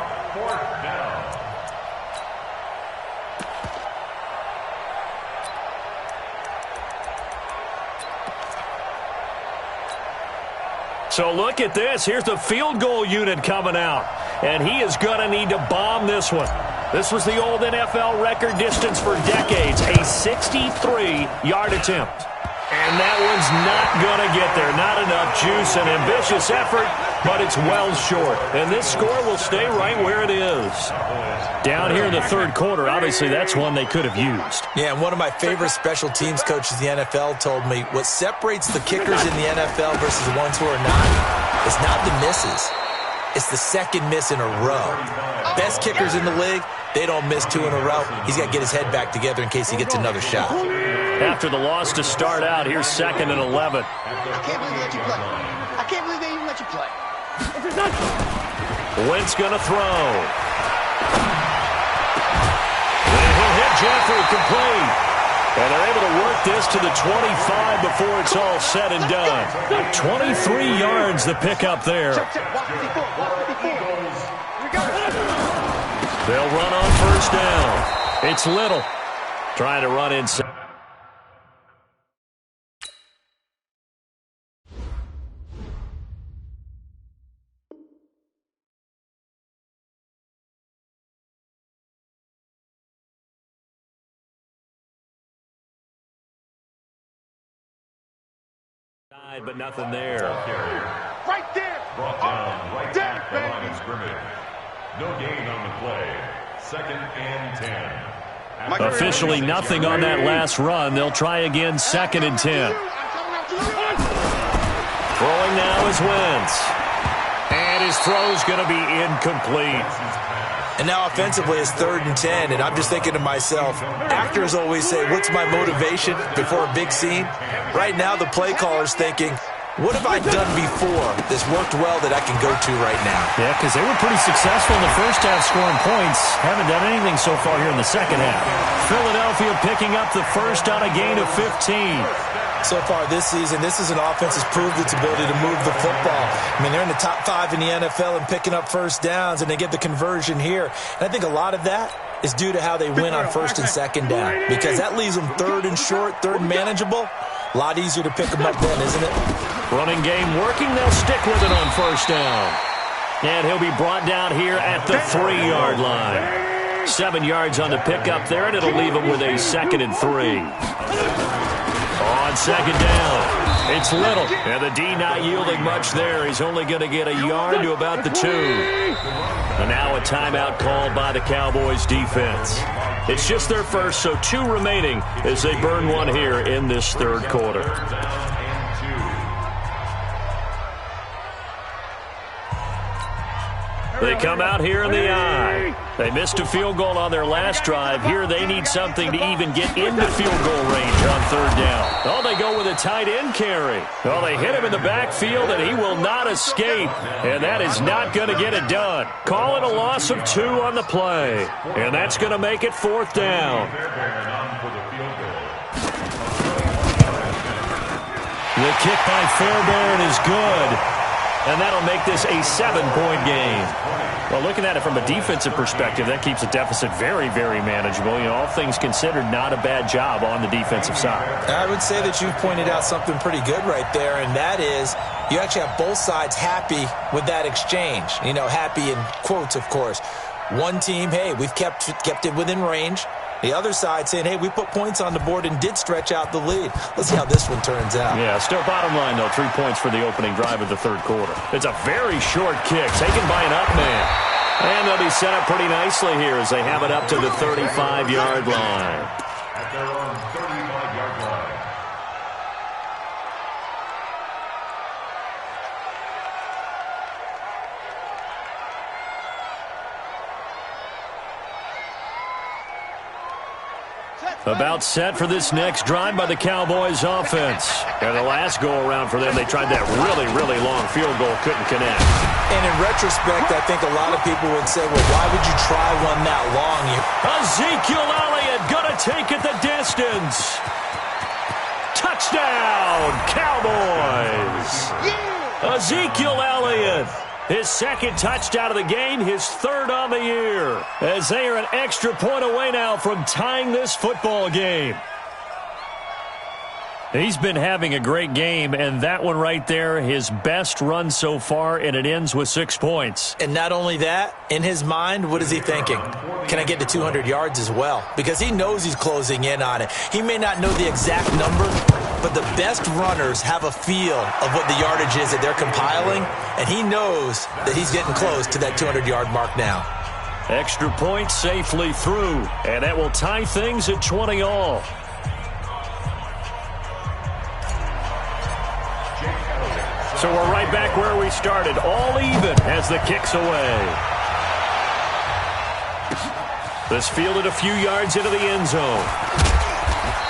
So look at this. Here's the field goal unit coming out, and he is going to need to bomb this one. This was the old NFL record distance for decades, a 63-yard attempt. And that one's not going to get there. Not enough juice, an ambitious effort, but it's well short. And this score will stay right where it is. Down here in the third quarter, obviously that's one they could have used. Yeah, and one of my favorite special teams coaches in the NFL told me what separates the kickers in the NFL versus the ones who are not is not the misses. It's the second miss in a row. Best kickers in the league, they don't miss 2 in a row. He's got to get his head back together in case he gets another shot. After the loss to start out, here's 2nd and 11. I can't believe they let you play. I can't believe they even let you play. Wentz going to throw. And he'll hit Jeffrey complete. And they're able to work this to the 25 before it's all said and done. 23 yards the pickup there. They'll run on first down. It's Little trying to run inside. But nothing there. Right there. Brought down right at the line of scrimmage. No gain on the play. 2nd and 10. Officially nothing on that last run. They'll try again 2nd and 10. Throwing now is Wentz. And his throw's going to be incomplete. And now offensively it's 3rd and 10, and I'm just thinking to myself, actors always say, what's my motivation before a big scene? Right now the play caller's thinking, what have I done before that's worked well that I can go to right now? Yeah, because they were pretty successful in the first half scoring points. Haven't done anything so far here in the second half. Philadelphia picking up the first on a gain of 15. So far this season, this is an offense that's proved its ability to move the football. I mean, they're in the top 5 in the NFL and picking up first downs, and they get the conversion here. And I think a lot of that is due to how they win on 1st and 2nd down, because that leaves them 3rd and short, 3rd and manageable. A lot easier to pick them up then, isn't it? Running game working. They'll stick with it on 1st down. And he'll be brought down here at the 3-yard line. 7 yards on the pickup there, and it'll leave him with a 2nd and 3. On 2nd down, it's Little. And the D not yielding much there. He's only going to get a yard to about the 2. And now a timeout called by the Cowboys defense. It's just their first, so 2 remaining as they burn one here in this 3rd quarter. They come out here in the eye. They missed a field goal on their last drive. Here they need something to even get into field goal range on 3rd down. Oh, they go with a tight end carry. Oh, they hit him in the backfield, and he will not escape. And that is not going to get it done. Call it a loss of 2 on the play. And that's going to make it 4th down. The kick by Fairbairn is good. And that'll make this a 7-point game. Well, looking at it from a defensive perspective, that keeps the deficit very, very manageable. You know, all things considered, not a bad job on the defensive side. I would say that you've pointed out something pretty good right there, and that is you actually have both sides happy with that exchange. You know, happy in quotes, of course. One team, hey, we've kept it within range. The other side saying, hey, we put points on the board and did stretch out the lead. Let's see how this one turns out. Yeah, still bottom line, though, 3 points for the opening drive of the 3rd quarter. It's a very short kick taken by an up man. And they'll be set up pretty nicely here as they have it up to the 35-yard line. At their own 35-yard line. About set for this next drive by the Cowboys offense. And the last go-around for them, they tried that really, really long field goal, couldn't connect. And in retrospect, I think a lot of people would say, well, why would you try one that long? Ezekiel Elliott gonna take it the distance. Touchdown, Cowboys. Ezekiel Elliott. His 2nd touchdown of the game, his 3rd on the year. As they are an extra point away now from tying this football game. He's been having a great game, and that one right there, his best run so far, and it ends with 6 points. And not only that, in his mind, what is he thinking? Can I get to 200 yards as well? Because he knows he's closing in on it. He may not know the exact number, but the best runners have a feel of what the yardage is that they're compiling, and he knows that he's getting close to that 200-yard mark now. Extra point safely through, and that will tie things at 20 all. So we're right back where we started, all even as the kick's away. This fielded a few yards into the end zone.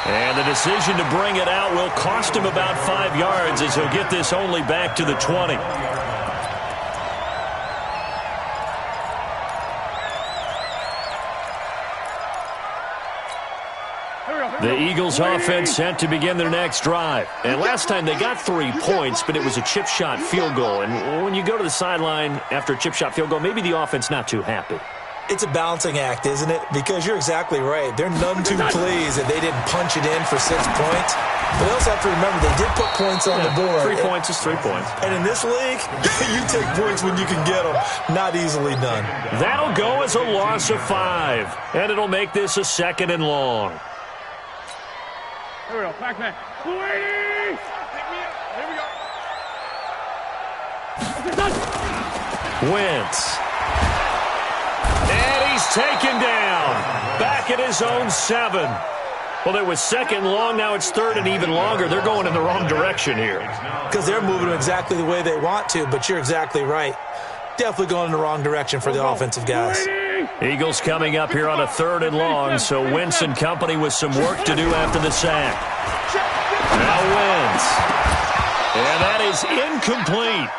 And the decision to bring it out will cost him about 5 yards as he'll get this only back to the 20. The Eagles offense set to begin their next drive. And last time they got 3 points, but it was a chip shot field goal. And when you go to the sideline after a chip shot field goal, maybe the offense not too happy. It's a balancing act, isn't it? Because you're exactly right. They're none too pleased that they didn't punch it in for 6 points. But they also have to remember they did put points on the board. 3 points is 3 points. And in this league, you take points when you can get them. Not easily done. That'll go as a loss of 5. And it'll make this a 2nd and long. Here we go. Back man. Here we go. Wentz. And he's taken down. Back at his own 7. Well, it was 2nd long. Now it's 3rd and even longer. They're going in the wrong direction here. Because they're moving them exactly the way they want to, but you're exactly right. definitely going in the wrong direction for the offensive guys. Eagles coming up here on a 3rd and long, so Wentz and company with some work to do after the sack. Now Wentz. And that is incomplete.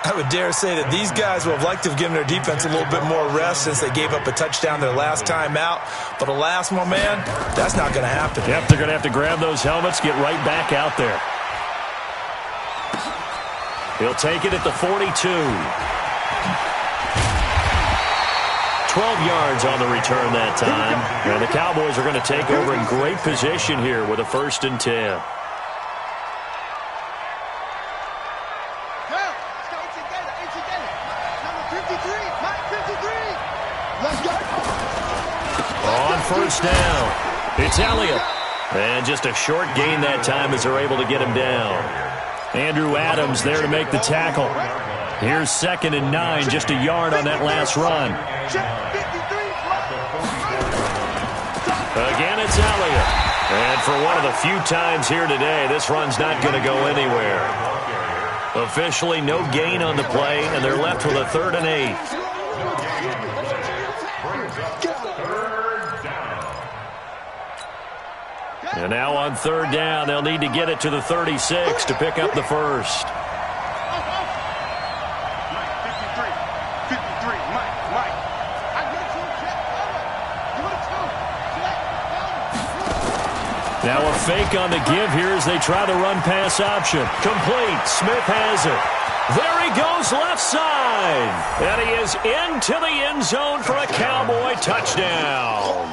I would dare say that these guys would have liked to have given their defense a little bit more rest since they gave up a touchdown their last time out. But alas, my man, that's not going to happen. Yep, they're going to have to grab those helmets, get right back out there. He'll take it at the 42. 12 yards on the return that time. And the Cowboys are going to take over in great position here with a 1st and 10. On 1st down, it's Elliott. And just a short gain that time as they're able to get him down. Andrew Adams there to make the tackle. Here's 2nd and 9, just a yard on that last run. Again, it's Elliott. And for one of the few times here today, this run's not going to go anywhere. Officially, no gain on the play, and they're left with a 3rd and 8. And now on 3rd down, they'll need to get it to the 36 to pick up the 1st. Now a fake on the give here as they try the run-pass option. Complete. Smith has it. There he goes left side. And he is into the end zone for a Cowboy touchdown.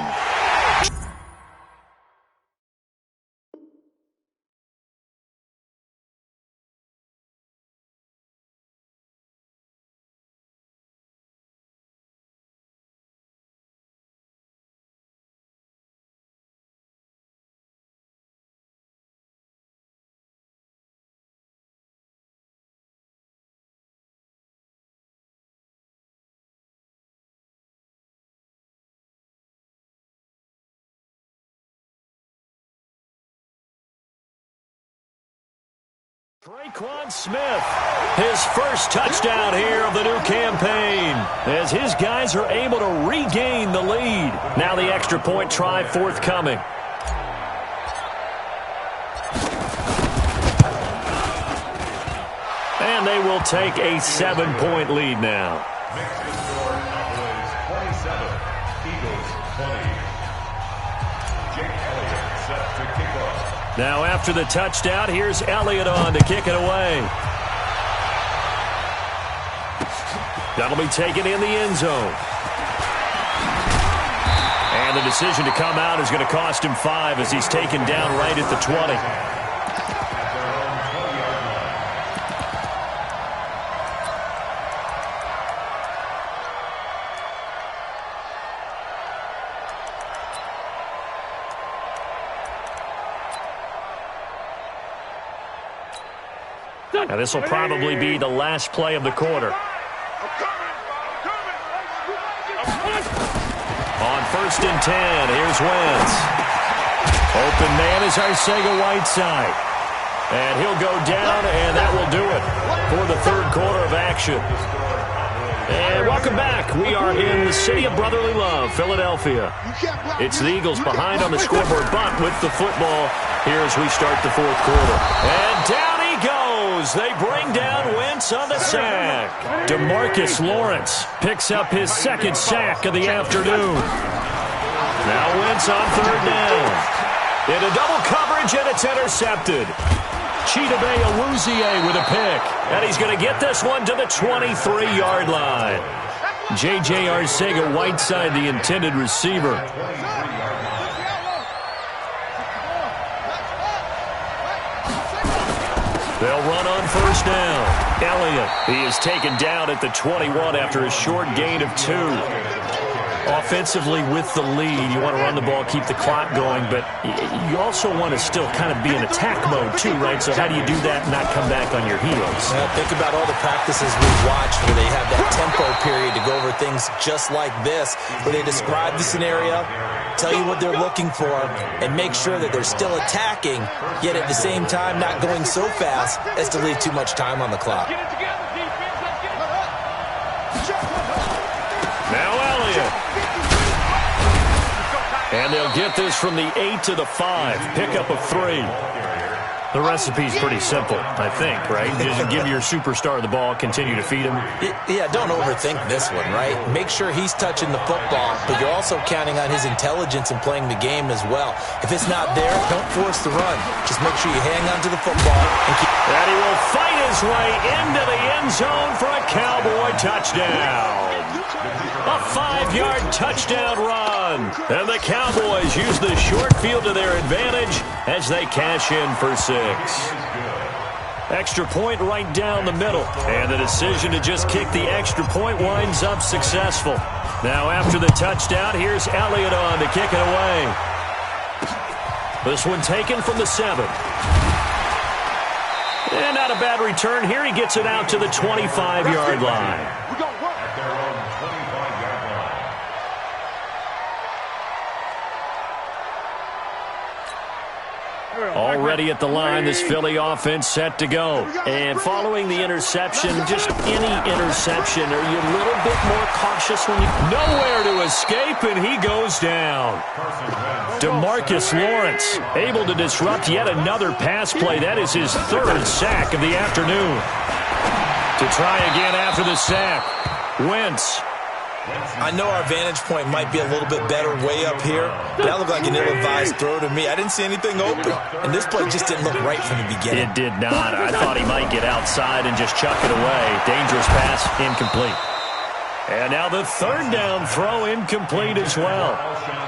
Traquan Smith, his first touchdown here of the new campaign, as his guys are able to regain the lead. Now the extra point try forthcoming. And they will take a 7-point lead now. Mixing score, Cowboys 27, Eagles 20. Jake Elliott set to kick off. Now after the touchdown, here's Elliott on to kick it away. That'll be taken in the end zone. And the decision to come out is going to cost him 5 as he's taken down right at the 20. Now this will probably be the last play of the quarter. On 1st and 10, here's Wentz. Open man is Arcega-Whiteside. And he'll go down, and that will do it for the 3rd quarter of action. And welcome back. We are in the city of brotherly love, Philadelphia. It's the Eagles behind on the scoreboard, but with the football here as we start the 4th quarter. And down he goes. They bring down Wentz on the sack. DeMarcus Lawrence picks up his 2nd sack of the afternoon. Now Wentz on 3rd down. Into double coverage, and it's intercepted. Chidobe Awuzie with a pick. And he's going to get this one to the 23-yard line. J.J. Arcega-Whiteside, the intended receiver. They'll run on 1st down. Elliott, he is taken down at the 21 after a short gain of 2. Offensively with the lead, you want to run the ball, keep the clock going, but you also want to still kind of be in attack mode too, right? So how do you do that and not come back on your heels? Well, think about all the practices we've watched where they have that tempo period to go over things just like this, where they describe the scenario, tell you what they're looking for, and make sure that they're still attacking, yet at the same time not going so fast as to leave too much time on the clock. And they'll get this from the 8 to the 5. Pickup of 3. The recipe's pretty simple, I think, right? Just give your superstar the ball, continue to feed him. Yeah, don't overthink this one, right? Make sure he's touching the football, but you're also counting on his intelligence in playing the game as well. If it's not there, don't force the run. Just make sure you hang on to the football and keep... And he will fight his way into the end zone for a Cowboy touchdown. A 5-yard touchdown run. And the Cowboys use the short field to their advantage as they cash in for 6. Extra point right down the middle. And the decision to just kick the extra point winds up successful. Now after the touchdown, here's Elliott on to kick it away. This one taken from the 7. And not a bad return here. He gets it out to the 25-yard line. Already at the line, this Philly offense set to go. And following the interception, just any interception, are you a little bit more cautious when you... Nowhere to escape, and he goes down. DeMarcus Lawrence able to disrupt yet another pass play. That is his 3rd sack of the afternoon. To try again after the sack. Wentz. I know our vantage point might be a little bit better way up here, but that looked like an ill-advised throw to me. I didn't see anything open, and this play just didn't look right from the beginning. It did not. I thought he might get outside and just chuck it away. Dangerous pass, incomplete. And now the 3rd down throw, incomplete as well.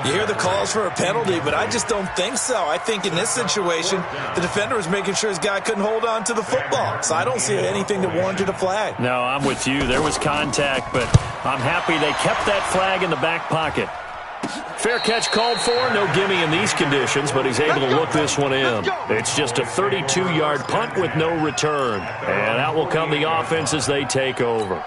You hear the calls for a penalty, but I just don't think so. I think in this situation, the defender was making sure his guy couldn't hold on to the football. So I don't see anything that warranted a flag. No, I'm with you. There was contact, but I'm happy they kept that flag in the back pocket. Fair catch called for. No gimme in these conditions, but he's able to look this one in. It's just a 32-yard punt with no return. And out will come the offense as they take over.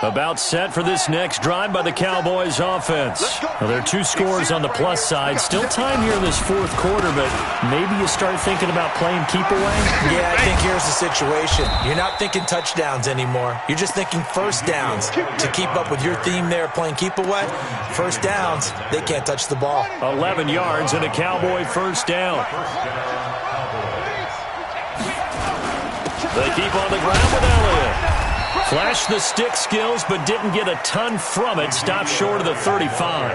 About set for this next drive by the Cowboys offense. Well, there are 2 scores on the plus side. Still time here in this 4th quarter, but maybe you start thinking about playing keep away? Yeah, I think here's the situation. You're not thinking touchdowns anymore. You're just thinking first downs. To keep up with your theme there, playing keep away, first downs, they can't touch the ball. 11 yards and a Cowboy first down. They keep on the ground with Elliott. Flashed the stick skills, but didn't get a ton from it. Stopped short of the 35.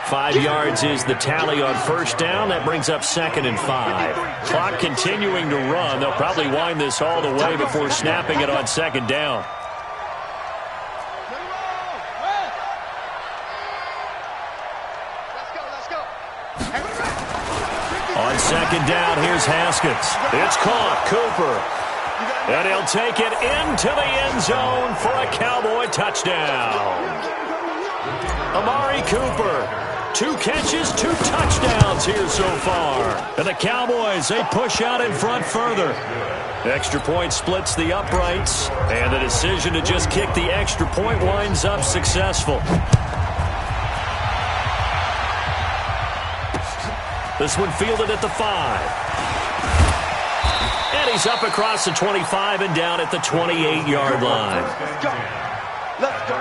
5 yards is the tally on first down. That brings up 2nd and 5. Clock continuing to run. They'll probably wind this all the way before snapping it on 2nd down. On 2nd down, here's Haskins. It's caught. Cooper. And he'll take it into the end zone for a Cowboy touchdown. Amari Cooper, 2 catches, 2 touchdowns here so far. And the Cowboys, they push out in front further. Extra point splits the uprights, and the decision to just kick the extra point winds up successful. This one fielded at the 5. And he's up across the 25 and down at the 28-yard line. Let's go.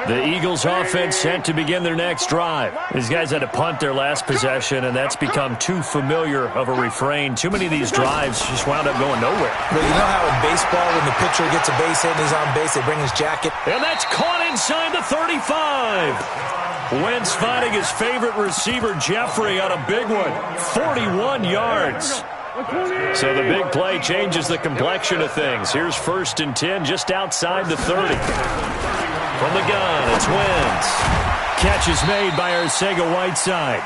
The Eagles offense set to begin their next drive. These guys had to punt their last possession, and that's become too familiar of a refrain. Too many of these drives just wound up going nowhere. But you know how in baseball, when the pitcher gets a base hit and he's on base, they bring his jacket? And that's caught inside the 35. Wentz finding his favorite receiver, Jeffrey, on a big one. 41 yards. So the big play changes the complexion of things. Here's 1st and 10 just outside the 30. From the gun, it's Wentz. Catch is made by Arcega-Whiteside.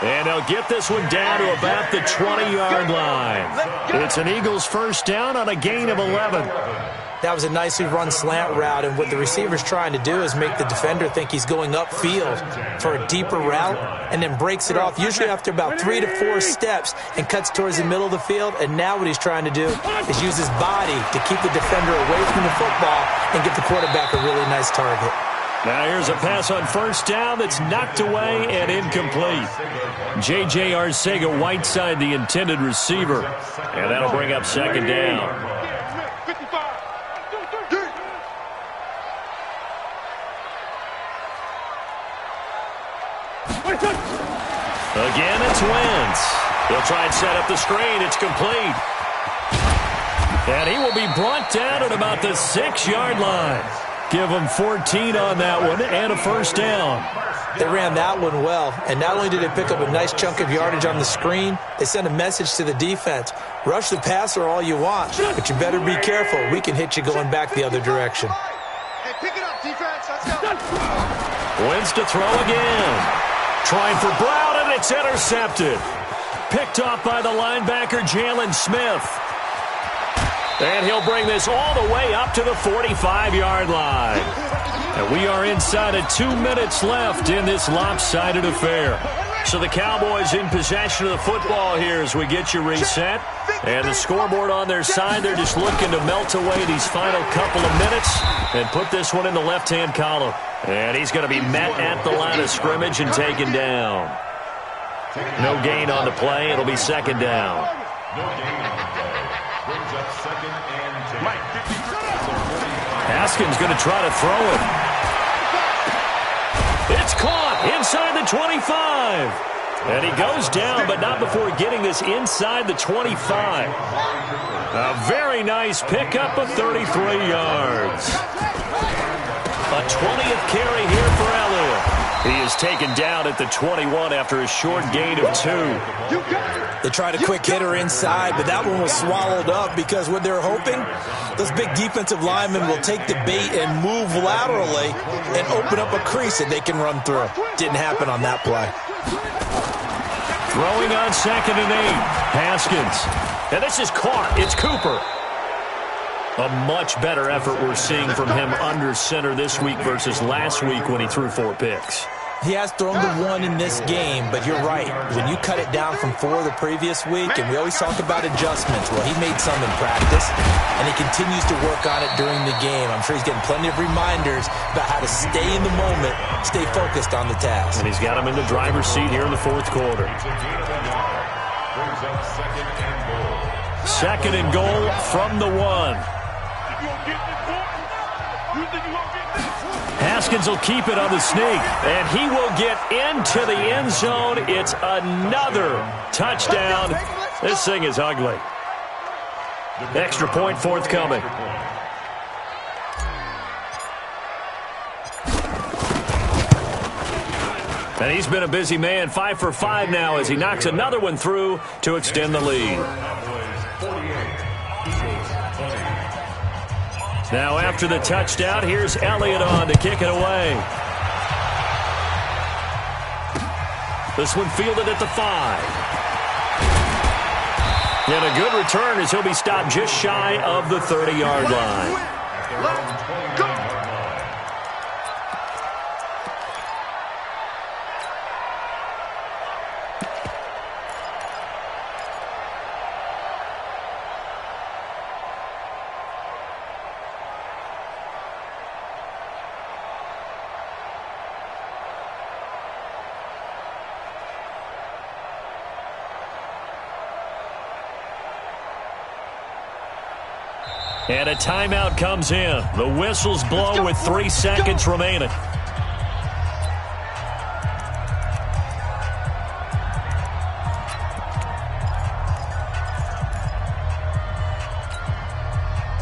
And they'll get this one down to about the 20-yard line. It's an Eagles first down on a gain of 11. That was a nicely run slant route, and what the receiver's trying to do is make the defender think he's going upfield for a deeper route and then breaks it off, usually after about 3 to 4 steps, and cuts towards the middle of the field. And now what he's trying to do is use his body to keep the defender away from the football and give the quarterback a really nice target. Now here's a pass on first down that's knocked away and incomplete. J.J. Arcega-Whiteside, the intended receiver. And that'll bring up 2nd down. Again, it's Wentz. He'll try and set up the screen. It's complete. And he will be brought down at about the 6-yard line. Give him 14 on that one and a first down. They ran that one well, and not only did they pick up a nice chunk of yardage on the screen, they sent a message to the defense. Rush the passer all you want, but you better be careful. We can hit you going back the other direction. Hey, pick it up, defense. Let's go. Wentz to throw again. Trying for Brown, and it's intercepted. Picked off by the linebacker, Jalen Smith. And he'll bring this all the way up to the 45-yard line. And we are inside of 2 minutes left in this lopsided affair. So the Cowboys in possession of the football here as we get you reset. And the scoreboard on their side, they're just looking to melt away these final couple of minutes and put this one in the left-hand column. And he's going to be met at the line of scrimmage and taken down. No gain on the play. It'll be second down. No gain on the play. Brings up second and 10. Haskins going to try to throw it. It's caught inside the 25. And he goes down, but not before getting this inside the 25. A very nice pickup of 33 yards. A 20th carry here for Elliott. He is taken down at the 21 after a short gain of 2. They tried a quick hitter inside, but that one was swallowed up because what they're hoping, those big defensive linemen will take the bait and move laterally and open up a crease that they can run through. Didn't happen on that play. Throwing on 2nd and 8. Haskins. And this is caught. It's Cooper. A much better effort we're seeing from him under center this week versus last week when he threw 4 picks. He has thrown the 1 in this game, but you're right. When you cut it down from 4 the previous week, and we always talk about adjustments, well, he made some in practice, and he continues to work on it during the game. I'm sure he's getting plenty of reminders about how to stay in the moment, stay focused on the task. And he's got him in the driver's seat here in the 4th quarter. Second and goal from the 1. Haskins will keep it on the sneak, and he will get into the end zone. It's another touchdown. This thing is ugly. Extra point forthcoming. And he's been a busy man, 5 for 5 now as he knocks another one through to extend the lead. Now after the touchdown, here's Elliott on to kick it away. This one fielded at the 5. And a good return as he'll be stopped just shy of the 30-yard line. Let's go. And a timeout comes in. The whistles blow with 3 seconds remaining.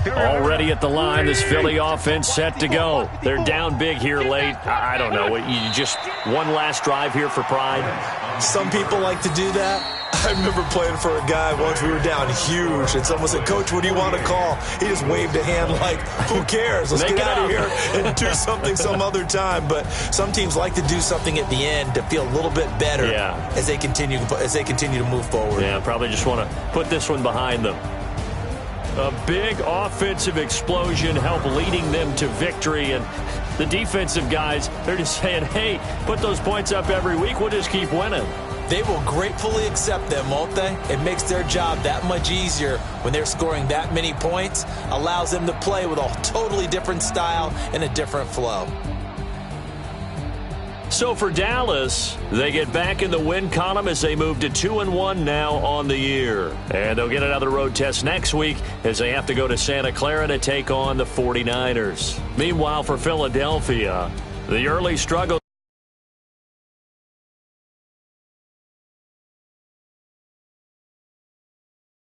Already at the line, this Philly offense set to go. They're down big here late. I don't know. You just one last drive here for pride? Some people like to do that. I remember playing for a guy once. We were down huge, and someone said, "Coach, what do you want to call?" He just waved a hand like, "Who cares? Let's get out of here and do something some other time." But some teams like to do something at the end to feel a little bit better as they continue to move forward. Yeah, probably just want to put this one behind them. A big offensive explosion helped leading them to victory, and the defensive guys, they're just saying, hey, put those points up every week, we'll just keep winning. They will gratefully accept them, won't they? It makes their job that much easier when they're scoring that many points, allows them to play with a totally different style and a different flow. So for Dallas, they get back in the win column as they move to 2-1 now on the year. And they'll get another road test next week as they have to go to Santa Clara to take on the 49ers. Meanwhile, for Philadelphia, the early struggles